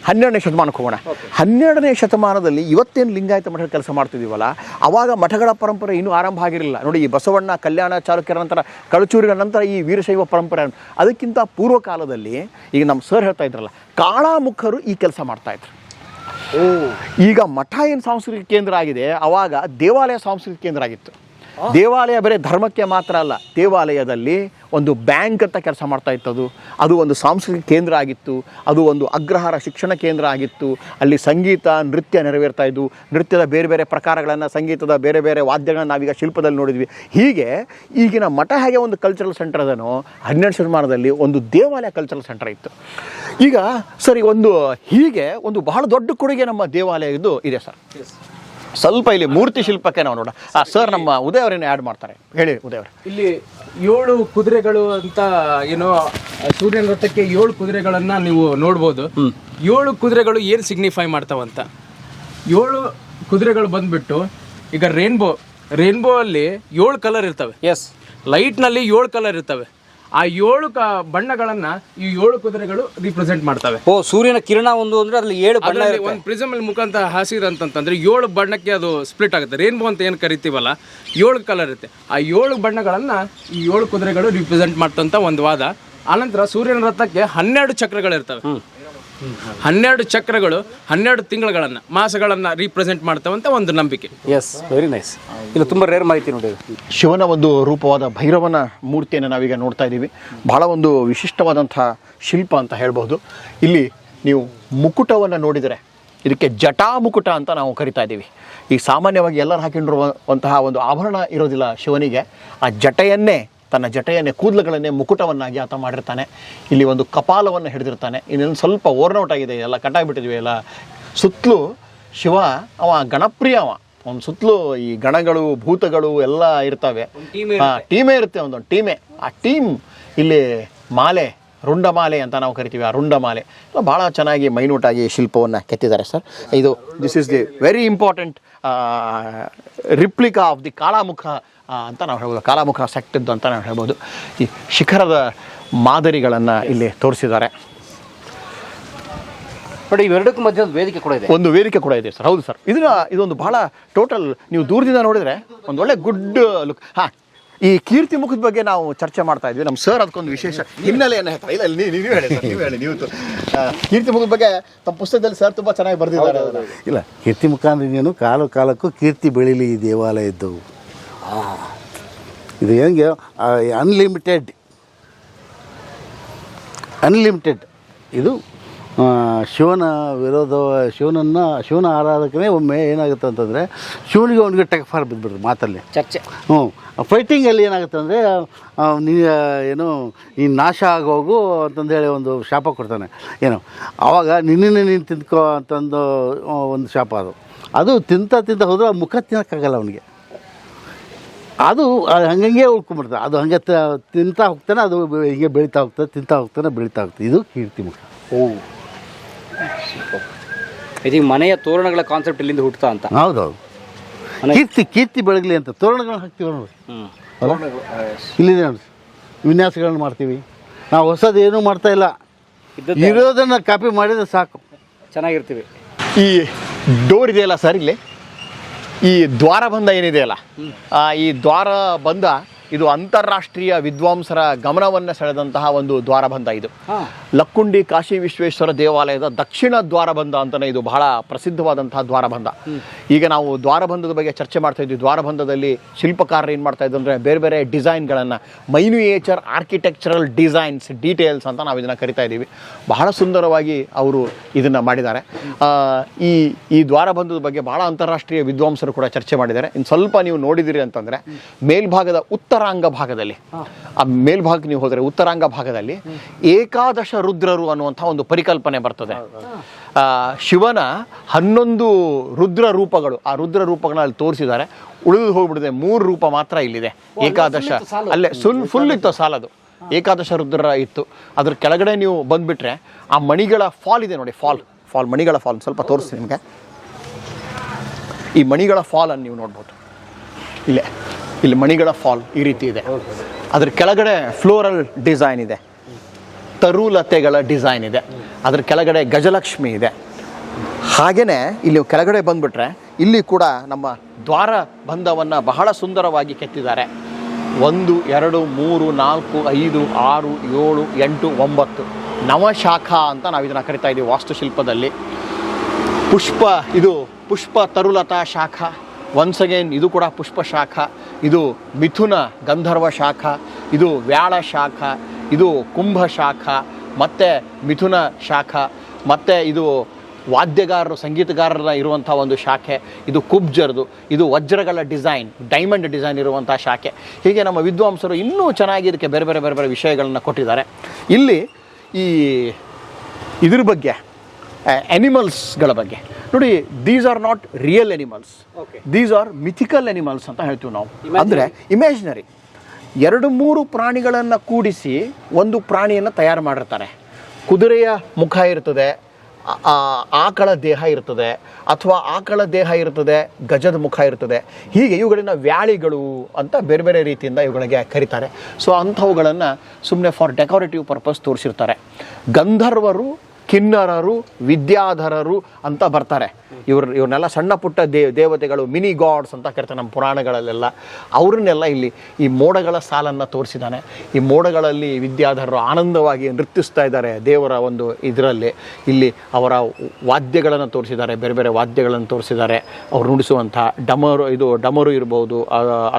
12ನೇ ಶತಮಾನಕ್ಕೆ ಹೋಗೋಣ. 12ನೇ ಶತಮಾನದಲ್ಲಿ ಇವತ್ತೇನು ಲಿಂಗಾಯತ ಮಠ ಕೆಲಸ ಮಾಡ್ತಿದ್ದೀವಲ್ಲ, ಆವಾಗ ಮಠಗಳ ಪರಂಪರೆ ಇನ್ನೂ ಆರಂಭ ಆಗಿರಲಿಲ್ಲ. ನೋಡಿ, ಈ ಬಸವಣ್ಣ, ಕಲ್ಯಾಣ ಚಾಲುಕ್ಯರ ನಂತರ, ಕಳಚೂರಿನ ನಂತರ ಈ ವೀರಶೈವ ಪರಂಪರೆ. ಅದಕ್ಕಿಂತ ಪೂರ್ವ ಕಾಲದಲ್ಲಿ ಈಗ ನಮ್ಮ ಸರ್ ಹೇಳ್ತಾ ಇದ್ರಲ್ಲ, ಕಾಳಾಮುಖರು ಈ ಕೆಲಸ ಮಾಡ್ತಾಯಿದ್ರು. ಈಗ ಮಠ ಏನು ಸಾಂಸ್ಕೃತಿಕ ಕೇಂದ್ರ ಆಗಿದೆ, ಆವಾಗ ದೇವಾಲಯ ಸಾಂಸ್ಕೃತಿಕ ಕೇಂದ್ರ ಆಗಿತ್ತು. ದೇವಾಲಯ ಬರೀ ಧರ್ಮಕ್ಕೆ ಮಾತ್ರ ಅಲ್ಲ, ದೇವಾಲಯದಲ್ಲಿ ಒಂದು ಬ್ಯಾಂಕ್ ಅಂತ ಕೆಲಸ ಮಾಡ್ತಾ ಇತ್ತು. ಅದು ಒಂದು ಸಾಂಸ್ಕೃತಿಕ ಕೇಂದ್ರ ಆಗಿತ್ತು. ಅದು ಒಂದು ಅಗ್ರಹಾರ ಶಿಕ್ಷಣ ಕೇಂದ್ರ ಆಗಿತ್ತು. ಅಲ್ಲಿ ಸಂಗೀತ, ನೃತ್ಯ ನೆರವೇರ್ತಾ ಇದ್ದು. ನೃತ್ಯದ ಬೇರೆ ಬೇರೆ ಪ್ರಕಾರಗಳನ್ನು, ಸಂಗೀತದ ಬೇರೆ ಬೇರೆ ವಾದ್ಯಗಳನ್ನು ನಾವೀಗ ಶಿಲ್ಪದಲ್ಲಿ ನೋಡಿದ್ವಿ. ಹೀಗೆ ಈಗಿನ ಮಠ ಹೇಗೆ ಒಂದು ಕಲ್ಚರಲ್ ಸೆಂಟರ್ ಅದನೋ, 12ನೇ ಶತಮಾನದಲ್ಲಿ ಒಂದು ದೇವಾಲಯ ಕಲ್ಚರಲ್ ಸೆಂಟರ್ ಇತ್ತು. ಈಗ ಸರಿ, ಹೀಗೆ ಒಂದು ಬಹಳ ದೊಡ್ಡ ಕೊಡುಗೆ ನಮ್ಮ ದೇವಾಲಯದ್ದು ಇದೆ ಸರ್. ಸ್ವಲ್ಪ ಇಲ್ಲಿ ಮೂರ್ತಿ ಶಿಲ್ಪಕ್ಕೆ ನಾವು ನೋಡೋಣ. ಸರ್, ನಮ್ಮ ಉದಯ್ ಅವರೇನು ಆ್ಯಡ್ ಮಾಡ್ತಾರೆ, ಹೇಳಿ ಉದಯ್ ಅವರು. ಇಲ್ಲಿ 7 ಕುದುರೆಗಳು ಅಂತ ಏನೋ, ಸೂರ್ಯನ ರಥಕ್ಕೆ 7 ಕುದುರೆಗಳನ್ನ ನೀವು ನೋಡ್ಬೋದು. 7 ಕುದುರೆಗಳು ಏನು ಸಿಗ್ನಿಫೈ ಮಾಡ್ತಾವಂತ, 7 ಕುದುರೆಗಳು ಬಂದ್ಬಿಟ್ಟು, ಈಗ ರೇನ್ಬೋ ಅಲ್ಲಿ 7 ಕಲರ್ ಇರ್ತವೆ. ಎಸ್, ಲೈಟ್ನಲ್ಲಿ 7 ಕಲರ್ ಇರ್ತವೆ. ಆ 7 ಬಣ್ಣಗಳನ್ನ ಈ 7 ಕುದುರೆಗಳು ರಿಪ್ರೆಸೆಂಟ್ ಮಾಡ್ತವೆ. ಸೂರ್ಯನ ಕಿರಣ ಒಂದು ಅಂದ್ರೆ ಅದ್ರಲ್ಲಿ 7 ಬಣ್ಣ ಇರುತ್ತೆ. ಒಂದು ಪ್ರಿಸಮ್ ಮುಖಾಂತರ ಹಾಸಿದಂತಂದ್ರೆ 7 ಬಣ್ಣಕ್ಕೆ ಅದು ಸ್ಪ್ಲಿಟ್ ಆಗುತ್ತೆ. ರೇನ್ಬೋ ಅಂತ ಏನು ಕರಿತೀವಲ್ಲ, 7 ಕಲರ್ ಇರುತ್ತೆ. ಆ 7 ಬಣ್ಣಗಳನ್ನ ಈ 7 ಕುದುರೆಗಳು ರಿಪ್ರೆಸೆಂಟ್ ಮಾಡ್ತಂತ ಒಂದು ವಾದ. ಆನಂತರ ಸೂರ್ಯನ ರಥಕ್ಕೆ 12 ಚಕ್ರಗಳಿರ್ತವೆ. 12 ಚಕ್ರಗಳು 12 ತಿಂಗಳುಗಳನ್ನ, ಮಾಸಗಳನ್ನ ರಿಪ್ರೆಸೆಂಟ್ ಮಾಡ್ತಾವಂತ ಒಂದು ನಂಬಿಕೆ. Yes, very nice. ಇದು ತುಂಬ ರೇರ್ ಮಾಹಿತಿ ನೋಡಿ. ಶಿವನ ಒಂದು ರೂಪವಾದ ಭೈರವನ ಮೂರ್ತಿಯನ್ನು ನಾವೀಗ ನೋಡ್ತಾ ಇದ್ದೀವಿ. ಬಹಳ ಒಂದು ವಿಶಿಷ್ಟವಾದಂಥ ಶಿಲ್ಪ ಅಂತ ಹೇಳ್ಬೋದು. ಇಲ್ಲಿ ನೀವು ಮುಕುಟವನ್ನು ನೋಡಿದರೆ, ಇದಕ್ಕೆ ಜಟಾ ಮುಕುಟ ಅಂತ ನಾವು ಕರಿತಾ ಇದ್ದೀವಿ. ಈ ಸಾಮಾನ್ಯವಾಗಿ ಎಲ್ಲರೂ ಹಾಕಿಕೊಂಡಿರುವಂತಹ ಒಂದು ಆಭರಣ ಇರೋದಿಲ್ಲ ಶಿವನಿಗೆ. ಆ ತನ್ನ ಜಟೆಯನ್ನೇ, ಕೂದಲುಗಳನ್ನೇ ಮುಕುಟವನ್ನಾಗಿ ಆತ ಮಾಡಿರ್ತಾನೆ. ಇಲ್ಲಿ ಒಂದು ಕಪಾಲವನ್ನು ಹಿಡಿದಿರ್ತಾನೆ. ಇನ್ನೊಂದು ಸ್ವಲ್ಪ ಓರ್ನೌಟ್ ಆಗಿದೆ, ಎಲ್ಲ ಕಟ್ಟಾಗ್ಬಿಟ್ಟಿದ್ವಿ ಎಲ್ಲ. ಸುತ್ತಲೂ ಶಿವ ಅವ ಗಣಪ್ರಿಯ. ಒಂದು ಸುತ್ತಲೂ ಈ ಗಣಗಳು, ಭೂತಗಳು ಎಲ್ಲ ಇರ್ತವೆ. ಟೀಮೇ ಇರುತ್ತೆ, ಒಂದೊಂದು ಟೀಮೇ. ಆ ಟೀಮ್ ಇಲ್ಲಿ ಮಾಲೆ, ರುಂಡಮಾಲೆ ಅಂತ ನಾವು ಕರಿತೀವಿ. ಆ ರುಂಡಮಾಲೆ ಭಾಳ ಚೆನ್ನಾಗಿ ಮೈನ್ಯೂಟಾಗಿ ಶಿಲ್ಪವನ್ನು ಕೆತ್ತಿದ್ದಾರೆ sir. This is the very important replica of the Kalamukha ಅಂತ ನಾವು ಹೇಳ್ಬೋದು. ಕಾಳಾಮುಖ ಸೆಕ್ಟದ್ದು ಅಂತ ನಾವು ಹೇಳ್ಬೋದು. ಈ ಶಿಖರದ ಮಾದರಿಗಳನ್ನು ಇಲ್ಲಿ ತೋರಿಸಿದ್ದಾರೆ. ಬಟ್ ಇವೆರಡಕ್ಕೂ ಮಧ್ಯೆ ಒಂದು ವೇದಿಕೆ ಕೂಡ ಇದೆ ಸರ್. ಹೌದು ಸರ್, ಇದೊಂದು ಬಹಳ ಟೋಟಲ್, ನೀವು ದೂರದಿಂದ ನೋಡಿದರೆ ಒಂದು ಒಳ್ಳೆ ಗುಡ್ ಲುಕ್. ಈ ಕೀರ್ತಿ ಮುಖದ ಬಗ್ಗೆ ನಾವು ಚರ್ಚೆ ಮಾಡ್ತಾ ಇದ್ವಿ. ನಮ್ಮ ಸರ್ ಅದಕ್ಕೊಂದು ವಿಶೇಷ ಹಿನ್ನೆಲೆಯನ್ನು ಹೇಳ್ತಾರೆ. ಇಲ್ಲ, ನೀವು ಹೇಳಿ ಕೀರ್ತಿ ಮುಖದ ಬಗ್ಗೆ ತಮ್ಮ ಪುಸ್ತಕದಲ್ಲಿ ಸರ್ ತುಂಬ ಚೆನ್ನಾಗಿ ಬರೆದಿದ್ದಾರೆ. ಇಲ್ಲ, ಕೀರ್ತಿ ಮುಖ ಅಂದ್ರೆ ಇನ್ನೇನು, ಕಾಲಕ್ಕೂ ಕೀರ್ತಿ ಬೆಳೀಲಿ ಈ ದೇವಾಲಯದ್ದು. ಇದು ಹೆಂಗೆ ಅನ್ಲಿಮಿಟೆಡ್ ಇದು ಶಿವನ ಶಿವನ ಆರಾಧಕನೇ ಒಮ್ಮೆ ಏನಾಗುತ್ತೆ ಅಂತಂದರೆ, ಶಿವನಿಗೆ ಅವನಿಗೆ ಟೆಕ್ಫಾರ್ ಬಿದ್ದುಬಿಡ್ರು ಮಾತಲ್ಲಿ ಚರ್ಚೆ. ಫೈಟಿಂಗಲ್ಲಿ ಏನಾಗುತ್ತೆ ಅಂದರೆ, ನೀನು ನಾಶ ಆಗೋಗು ಅಂತಂದೇಳಿ ಒಂದು ಶಾಪ ಕೊಡ್ತಾನೆ. ಆವಾಗ ನಿನ್ನೆ ನೀನು ತಿಂದ್ಕೋ ಅಂತಂದು ಒಂದು ಶಾಪ. ಅದು ತಿಂತ ಹೋದ್ರೆ ಮುಖ ತಿನ್ನೋಕ್ಕಾಗಲ್ಲ ಅವನಿಗೆ. ಅದು ಹಂಗೆ ಉಳ್ಕೊಂಡ್ಬಿಡ್ತದೆ. ಅದು ಹಂಗೆ ತಿಂತಾ ಹೋಗ್ತಾನೆ, ಅದು ಹೀಗೆ ಬೆಳೀತಾ ಹೋಗ್ತದೆ. ಇದು ಕೀರ್ತಿ ಮುಖ. ಇದೀಗ ಮನೆಯ ತೋರಣಗಳ ಕಾನ್ಸೆಪ್ಟ್ ಇಲ್ಲಿಂದ ಹುಟ್ಟುತ್ತಾ ಅಂತ. ಹೌದೌದು, ಕೀರ್ತಿ ಬೆಳಗಲಿ ಅಂತ ತೋರಣಗಳನ್ನ ಹಾಕ್ತೀವಿ ನೋಡಿ. ಇಲ್ಲಿದೆ ನೋಡಿ, ವಿನ್ಯಾಸಗಳನ್ನ ಮಾಡ್ತೀವಿ ನಾವು. ಹೊಸದು ಏನೂ ಮಾಡ್ತಾ ಇಲ್ಲ, ಇರೋದನ್ನು ಕಾಪಿ ಮಾಡಿದ್ರೆ ಸಾಕು, ಚೆನ್ನಾಗಿರ್ತೀವಿ. ಈ ಡೋರ್ ಇದೆಯಲ್ಲ ಸರ್, ಇಲ್ಲಿ ಈ ದ್ವಾರ ಬಂಧ ಏನಿದೆಯಲ್ಲ, ಈ ದ್ವಾರ ಬಂಧ ಇದು ಅಂತಾರಾಷ್ಟ್ರೀಯ ವಿದ್ವಾಂಸರ ಗಮನವನ್ನು ಸೆಳೆದಂತಹ ಒಂದು ದ್ವಾರಬಂಧ ಇದು. ಲಕ್ಕುಂಡಿ ಕಾಶಿ ವಿಶ್ವೇಶ್ವರ ದೇವಾಲಯದ ದಕ್ಷಿಣ ದ್ವಾರಬಂಧ ಅಂತಲೇ ಇದು ಬಹಳ ಪ್ರಸಿದ್ಧವಾದಂತಹ ದ್ವಾರಬಂಧ. ಈಗ ನಾವು ದ್ವಾರಬಂಧದ ಬಗ್ಗೆ ಚರ್ಚೆ ಮಾಡ್ತಾ ಇದ್ವಿ. ದ್ವಾರಬಂಧದಲ್ಲಿ ಶಿಲ್ಪಕಾರರು ಏನು ಮಾಡ್ತಾ ಇದ್ರು ಅಂದರೆ ಬೇರೆ ಬೇರೆ ಡಿಸೈನ್ಗಳನ್ನು, ಮೈನ್ಯೂಯೇಚರ್ ಆರ್ಕಿಟೆಕ್ಚರಲ್ ಡಿಸೈನ್ಸ್, ಡೀಟೇಲ್ಸ್ ಅಂತ ನಾವು ಇದನ್ನು ಕರಿತಾ ಇದ್ದೀವಿ. ಬಹಳ ಸುಂದರವಾಗಿ ಅವರು ಇದನ್ನು ಮಾಡಿದ್ದಾರೆ. ಈ ದ್ವಾರಬಂಧದ ಬಗ್ಗೆ ಬಹಳ ಅಂತಾರಾಷ್ಟ್ರೀಯ ವಿದ್ವಾಂಸರು ಕೂಡ ಚರ್ಚೆ ಮಾಡಿದ್ದಾರೆ. ಇನ್ನು ಸ್ವಲ್ಪ ನೀವು ನೋಡಿದಿರಿ ಅಂತಂದರೆ ಮೇಲ್ಭಾಗದ ಉತ್ತರಾಂಗ ಭಾಗದಲ್ಲಿ, ಆ ಮೇಲ್ಭಾಗಕ್ಕೆ ನೀವು ಹೋದರೆ ಉತ್ತರಾಂಗ ಭಾಗದಲ್ಲಿ ಏಕಾದಶ ರುದ್ರರು ಅನ್ನುವಂಥ ಒಂದು ಪರಿಕಲ್ಪನೆ ಬರ್ತದೆ. ಶಿವನ 11 ರುದ್ರ ರೂಪಗಳು, ಆ ರುದ್ರ ರೂಪಗಳನ್ನ ಅಲ್ಲಿ ತೋರಿಸಿದ್ದಾರೆ. ಉಳಿದು ಹೋಗ್ಬಿಟ್ಟಿದೆ 3 ರೂಪ ಮಾತ್ರ ಇಲ್ಲಿದೆ. ಏಕಾದಶ ಅಲ್ಲೇ ಫುಲ್ ಇತ್ತು ಸಾಲದು. ಏಕಾದಶ ರುದ್ರ ಇತ್ತು. ಅದ್ರ ಕೆಳಗಡೆ ನೀವು ಬಂದುಬಿಟ್ರೆ ಆ ಮಣಿಗಳ ಫಾಲ್ ಇದೆ ನೋಡಿ, ಫಾಲ್ ಮಣಿಗಳ ಫಾಲ್ ಸ್ವಲ್ಪ ತೋರಿಸ್ತೀನಿ ನಿಮಗೆ. ಈ ಮಣಿಗಳ ಫಾಲನ್ನು ನೀವು ನೋಡ್ಬೋದು. ಇಲ್ಲಿ ಮಣಿಗಳ ಫಾಲ್ ಈ ರೀತಿ ಇದೆ. ಅದ್ರ ಕೆಳಗಡೆ ಫ್ಲೋರಲ್ ಡಿಸೈನ್ ಇದೆ, ತರುಲತೆಗಳ ಡಿಸೈನ್ ಇದೆ. ಅದ್ರ ಕೆಳಗಡೆ ಗಜಲಕ್ಷ್ಮಿ ಇದೆ. ಹಾಗೆಯೇ ಇಲ್ಲಿ ಕೆಳಗಡೆ ಬಂದುಬಿಟ್ರೆ ಇಲ್ಲಿ ಕೂಡ ನಮ್ಮ ದ್ವಾರ ಬಂಧವನ್ನು ಬಹಳ ಸುಂದರವಾಗಿ ಕೆತ್ತಿದ್ದಾರೆ. 1 2 3 4 5 6 7 8 9 ನವಶಾಖ ಅಂತ ನಾವು ಇದನ್ನು ಕರಿತಾ ಇದ್ದೀವಿ ವಾಸ್ತುಶಿಲ್ಪದಲ್ಲಿ. ಇದು ಪುಷ್ಪ ತರುಲತಾ ಶಾಖ. ಒನ್ಸ್ ಅಗೇನ್ ಇದು ಕೂಡ ಪುಷ್ಪ ಶಾಖ. ಇದು ಮಿಥುನ ಗಂಧರ್ವ ಶಾಖ. ಇದು ವ್ಯಾಳ ಶಾಖ. ಇದು ಕುಂಭ ಶಾಖ. ಮತ್ತು ಮಿಥುನ ಶಾಖ. ಮತ್ತು ಇದು ವಾದ್ಯಗಾರರು, ಸಂಗೀತಗಾರರ ಇರುವಂಥ ಒಂದು ಶಾಖೆ. ಇದು ಕುಬ್ಜರ್ದು. ಇದು ವಜ್ರಗಳ ಡಿಸೈನ್, ಡೈಮಂಡ್ ಡಿಸೈನ್ ಇರುವಂಥ ಶಾಖೆ. ಹೀಗೆ ನಮ್ಮ ವಿದ್ವಾಂಸರು ಇನ್ನೂ ಚೆನ್ನಾಗಿ ಇದಕ್ಕೆ ಬೇರೆ ಬೇರೆ ವಿಷಯಗಳನ್ನು ಕೊಟ್ಟಿದ್ದಾರೆ. ಇಲ್ಲಿ ಇದ್ರ ಬಗ್ಗೆ, ಎನಿಮಲ್ಸ್ಗಳ ಬಗ್ಗೆ ನೋಡಿ. These are not real animals, these are mythical animals ಅಂತ ಹೇಳ್ತೀವಿ ನಾವು. ಅಂದರೆ ಇಮ್ಯಾಜಿನರಿ. 2-3 ಪ್ರಾಣಿಗಳನ್ನು ಕೂಡಿಸಿ ಒಂದು ಪ್ರಾಣಿಯನ್ನು ತಯಾರು ಮಾಡಿರ್ತಾರೆ. ಕುದುರೆಯ ಮುಖ ಇರ್ತದೆ, ಆಕಳ ದೇಹ ಇರ್ತದೆ, ಅಥವಾ ಆಕಳ ದೇಹ ಇರ್ತದೆ, ಗಜದ ಮುಖ ಇರ್ತದೆ. ಹೀಗೆ ಇವುಗಳನ್ನ ವ್ಯಾಳಿಗಳು ಅಂತ ಬೇರೆ ಬೇರೆ ರೀತಿಯಿಂದ ಇವುಗಳಿಗೆ ಕರೀತಾರೆ. ಸೊ ಅಂಥವುಗಳನ್ನು ಸುಮ್ಮನೆ ಫಾರ್ ಡೆಕೋರೇಟಿವ್ ಪರ್ಪಸ್ ತೋರಿಸಿರ್ತಾರೆ. ಗಂಧರ್ವರು, ಕಿನ್ನರರು, ವಿದ್ಯಾಧರರು ಅಂತ ಬರ್ತಾರೆ. ಇವ್ರನ್ನೆಲ್ಲ ಸಣ್ಣ ಪುಟ್ಟ ದೇವತೆಗಳು, ಮಿನಿ ಗಾಡ್ಸ್ ಅಂತ ಕರಿತಾರೆ ನಮ್ಮ ಪುರಾಣಗಳಲ್ಲೆಲ್ಲ. ಅವ್ರನ್ನೆಲ್ಲ ಇಲ್ಲಿ ಈ ಮೋಡಗಳ ಸಾಲನ್ನು ತೋರಿಸಿದ್ದಾನೆ. ಈ ಮೋಡಗಳಲ್ಲಿ ವಿದ್ಯಾಧರರು ಆನಂದವಾಗಿ ನೃತ್ಯಿಸ್ತಾ ಇದ್ದಾರೆ ದೇವರ ಒಂದು ಇದರಲ್ಲಿ. ಇಲ್ಲಿ ಅವರ ವಾದ್ಯಗಳನ್ನು ತೋರಿಸಿದ್ದಾರೆ, ಬೇರೆ ಬೇರೆ ವಾದ್ಯಗಳನ್ನು ತೋರಿಸಿದ್ದಾರೆ. ಅವ್ರು ನುಡಿಸುವಂಥ ಡಮರು ಇರ್ಬೋದು,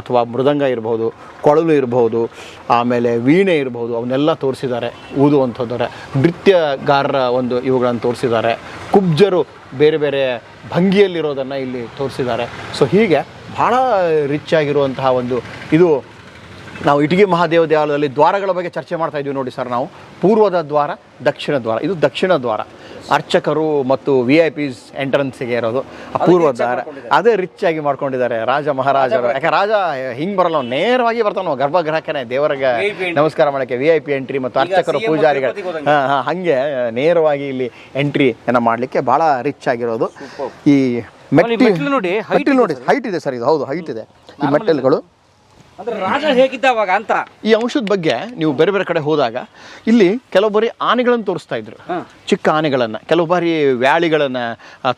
ಅಥವಾ ಮೃದಂಗ ಇರ್ಬೋದು, ಕೊಳಲು ಇರ್ಬೋದು, ಆಮೇಲೆ ವೀಣೆ ಇರ್ಬೋದು, ಅವನ್ನೆಲ್ಲ ತೋರಿಸಿದ್ದಾರೆ. ಊದುವಂಥದ್ದರ ನೃತ್ಯಗಾರರ ಒಂದು ಇವುಗಳನ್ನು ತೋರಿಸಿದ್ದಾರೆ. ಕುಬ್ಜರು ಬೇರೆ ಬೇರೆ ಭಂಗಿಯಲ್ಲಿರೋದನ್ನು ಇಲ್ಲಿ ತೋರಿಸಿದ್ದಾರೆ. ಸೊ ಹೀಗೆ ಭಾಳ ರಿಚ್ ಆಗಿರುವಂತಹ ಒಂದು ಇದು. ನಾವು ಇಟಗಿ ಮಹಾದೇವ ದೇವಾಲಯದಲ್ಲಿ ದ್ವಾರಗಳ ಬಗ್ಗೆ ಚರ್ಚೆ ಮಾಡ್ತಾ ಇದ್ವಿ ನೋಡಿ ಸರ್. ನಾವು ಪೂರ್ವದ ದ್ವಾರ, ದಕ್ಷಿಣ ದ್ವಾರ. ಇದು ದಕ್ಷಿಣ ದ್ವಾರ. ಅರ್ಚಕರು ಮತ್ತು VIPs ಎಂಟ್ರೆನ್ಸಿಗೆ ಇರೋದು ಪೂರ್ವ ದ್ವಾರ. ಅದೇ ರಿಚ್ ಆಗಿ ಮಾಡ್ಕೊಂಡಿದ್ದಾರೆ ರಾಜ ಮಹಾರಾಜರು. ಯಾಕೆ ರಾಜ ಹಿಂಗೆ ಬರಲ್ಲ, ನೇರವಾಗಿ ಬರ್ತಾನೆ ಗರ್ಭಗೃಹಕ್ಕೆ ದೇವರಿಗೆ ನಮಸ್ಕಾರ ಮಾಡೋಕ್ಕೆ. VIP ಎಂಟ್ರಿ ಮತ್ತು ಅರ್ಚಕರು, ಪೂಜಾರಿಗಳು ಹಾಗೆ ನೇರವಾಗಿ ಇಲ್ಲಿ ಎಂಟ್ರಿಯನ್ನು ಮಾಡಲಿಕ್ಕೆ ಭಾಳ ರಿಚ್ ಆಗಿರೋದು. ಈ ಮೆಟ್ಟಿಲು ನೋಡಿ, ಹೈಟ್ ಇದೆ ಸರ್. ಇದು ಹೌದು, ಹೈಟ್ ಇದೆ ಈ ಮೆಟ್ಟಲುಗಳು. ರಾಜ ಹೇಗಿದ್ದವಾಗ ಅಂತ. ಈ ಅಂಶದ ಬಗ್ಗೆ ನೀವು ಬೇರೆ ಬೇರೆ ಕಡೆ ಹೋದಾಗ ಇಲ್ಲಿ ಕೆಲವು ಬಾರಿ ಆನೆಗಳನ್ನು ತೋರಿಸ್ತಾ ಇದ್ರು, ಚಿಕ್ಕ ಆನೆಗಳನ್ನು, ಕೆಲವು ಬಾರಿ ವ್ಯಾಳಿಗಳನ್ನು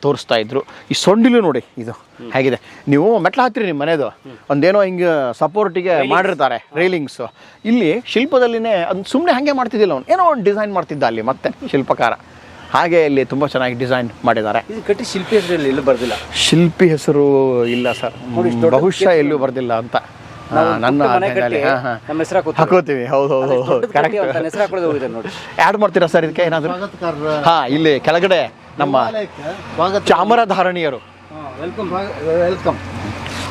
ತೋರಿಸ್ತಾ ಇದ್ರು. ಈ ಸೊಂಡಿಲು ನೋಡಿ ಇದು ಹೇಗಿದೆ. ನೀವು ಮೆಟ್ಲ ಹತ್ತಿರಿ, ನಿಮ್ಮ ಮನೆದು ಒಂದೇನೋ ಹಿಂಗೆ ಸಪೋರ್ಟಿಗೆ ಮಾಡಿರ್ತಾರೆ ರೈಲಿಂಗ್ಸು. ಇಲ್ಲಿ ಶಿಲ್ಪದಲ್ಲಿನೇ ಅದು ಸುಮ್ಮನೆ ಹಾಗೆ ಮಾಡ್ತಿದ್ದಿಲ್ಲ, ಅವನು ಏನೋ ಒಂದು ಡಿಸೈನ್ ಮಾಡ್ತಿದ್ದ ಅಲ್ಲಿ ಮತ್ತೆ ಶಿಲ್ಪಕಾರ. ಹಾಗೆ ಇಲ್ಲಿ ತುಂಬ ಚೆನ್ನಾಗಿ ಡಿಸೈನ್ ಮಾಡಿದ್ದಾರೆ. ಕಟ್ಟಿ ಶಿಲ್ಪಿ ಹೆಸರು ಎಲ್ಲೂ ಬರ್ದಿಲ್ಲ. ಶಿಲ್ಪಿ ಹೆಸರು ಇಲ್ಲ ಸರ್, ಬಹುಶಃ ಎಲ್ಲೂ ಬರ್ದಿಲ್ಲ ಅಂತ ನನ್ನ ಹಾಕೋತೀವಿ. ಹೌದು, ಆ್ಯಡ್ ಮಾಡ್ತೀರಾ ಸರ್ ಇದಕ್ಕೆ ಏನಾದರೂ? ಇಲ್ಲಿ ಕೆಳಗಡೆ ನಮ್ಮ ಚಾಮರಧಾರಣಿಯರು.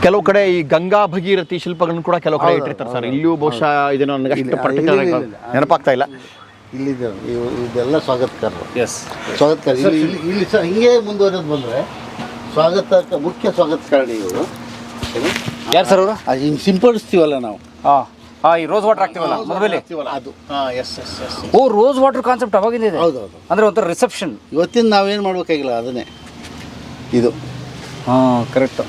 ಕೆಲವು ಕಡೆ ಈ ಗಂಗಾ ಭಗೀರಥಿ ಶಿಲ್ಪಗಳನ್ನು ಕೂಡ ಕೆಲವು ಕಡೆ ಇಟ್ಟಿರ್ತಾರೆ ಸರ್. ಇಲ್ಲಿಯೂ ಬಹುಶಃ ಇದನ್ನು ನನಗೆ ಅಷ್ಟು ಪರ್ಟಿಕ್ಯುಲರ್ ನೆನಪಾಗ್ತಾ ಇಲ್ಲ. ಇಲ್ಲಿದೆ ಇದೆಲ್ಲ ಸ್ವಾಗತಕಾರರು. ಇಲ್ಲಿ ಸಹ ಹಿಂಗೆ ಮುಂದುವರೆದು ಬಂದರೆ ಮುಖ್ಯ ಸ್ವಾಗತಕಾರಣಿ ಇವರು. ಯಾರು ಸರ್ ಅವರು? ಹಿಂಗೆ ಸಿಂಪಡಿಸ್ತೀವಲ್ಲ ನಾವು. ಈ ರೋಸ್ ವಾಟರ್ ಹಾಕ್ತೀವಲ್ಲ ಮೊದಲೇ ಅದು. ಓ, ರೋಸ್ ವಾಟರ್ ಕಾನ್ಸೆಪ್ಟ್ ಅವಾಗಿಂದ ಇದೆ. ಹೌದು, ಅಂದರೆ ಒಂಥರ ರಿಸೆಪ್ಷನ್. ಇವತ್ತಿನ ನಾವೇನು ಮಾಡ್ಬೇಕಾಗಿಲ್ಲ, ಅದನ್ನೇ ಇದು. ಕರೆಕ್ಟ್.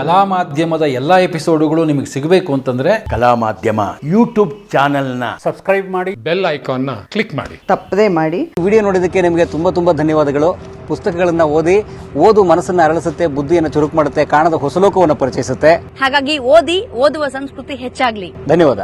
ಕಲಾ ಮಾಧ್ಯಮದ ಎಲ್ಲಾ ಎಪಿಸೋಡುಗಳು ನಿಮಗೆ ಸಿಗಬೇಕು ಅಂತಂದ್ರೆ ಕಲಾ ಮಾಧ್ಯಮ ಯೂಟ್ಯೂಬ್ ಚಾನೆಲ್ನ ಸಬ್ಸ್ಕ್ರೈಬ್ ಮಾಡಿ, ಬೆಲ್ ಐಕಾನ್ನ ಕ್ಲಿಕ್ ಮಾಡಿ. ತಪ್ಪದೇ ಮಾಡಿ. ವಿಡಿಯೋ ನೋಡಿದ್ದಕ್ಕೆ ನಿಮಗೆ ತುಂಬ ಧನ್ಯವಾದಗಳು. ಪುಸ್ತಕಗಳನ್ನ ಓದು ಮನಸ್ಸನ್ನ ಅರಳಿಸುತ್ತೆ, ಬುದ್ಧಿಯನ್ನು ಚುರುಕು ಮಾಡುತ್ತೆ, ಕಾಣದ ಹೊಸ ಲೋಕವನ್ನು ಪರಿಚಯಿಸುತ್ತೆ. ಹಾಗಾಗಿ ಓದುವ ಸಂಸ್ಕೃತಿ ಹೆಚ್ಚಾಗ್ಲಿ. ಧನ್ಯವಾದ.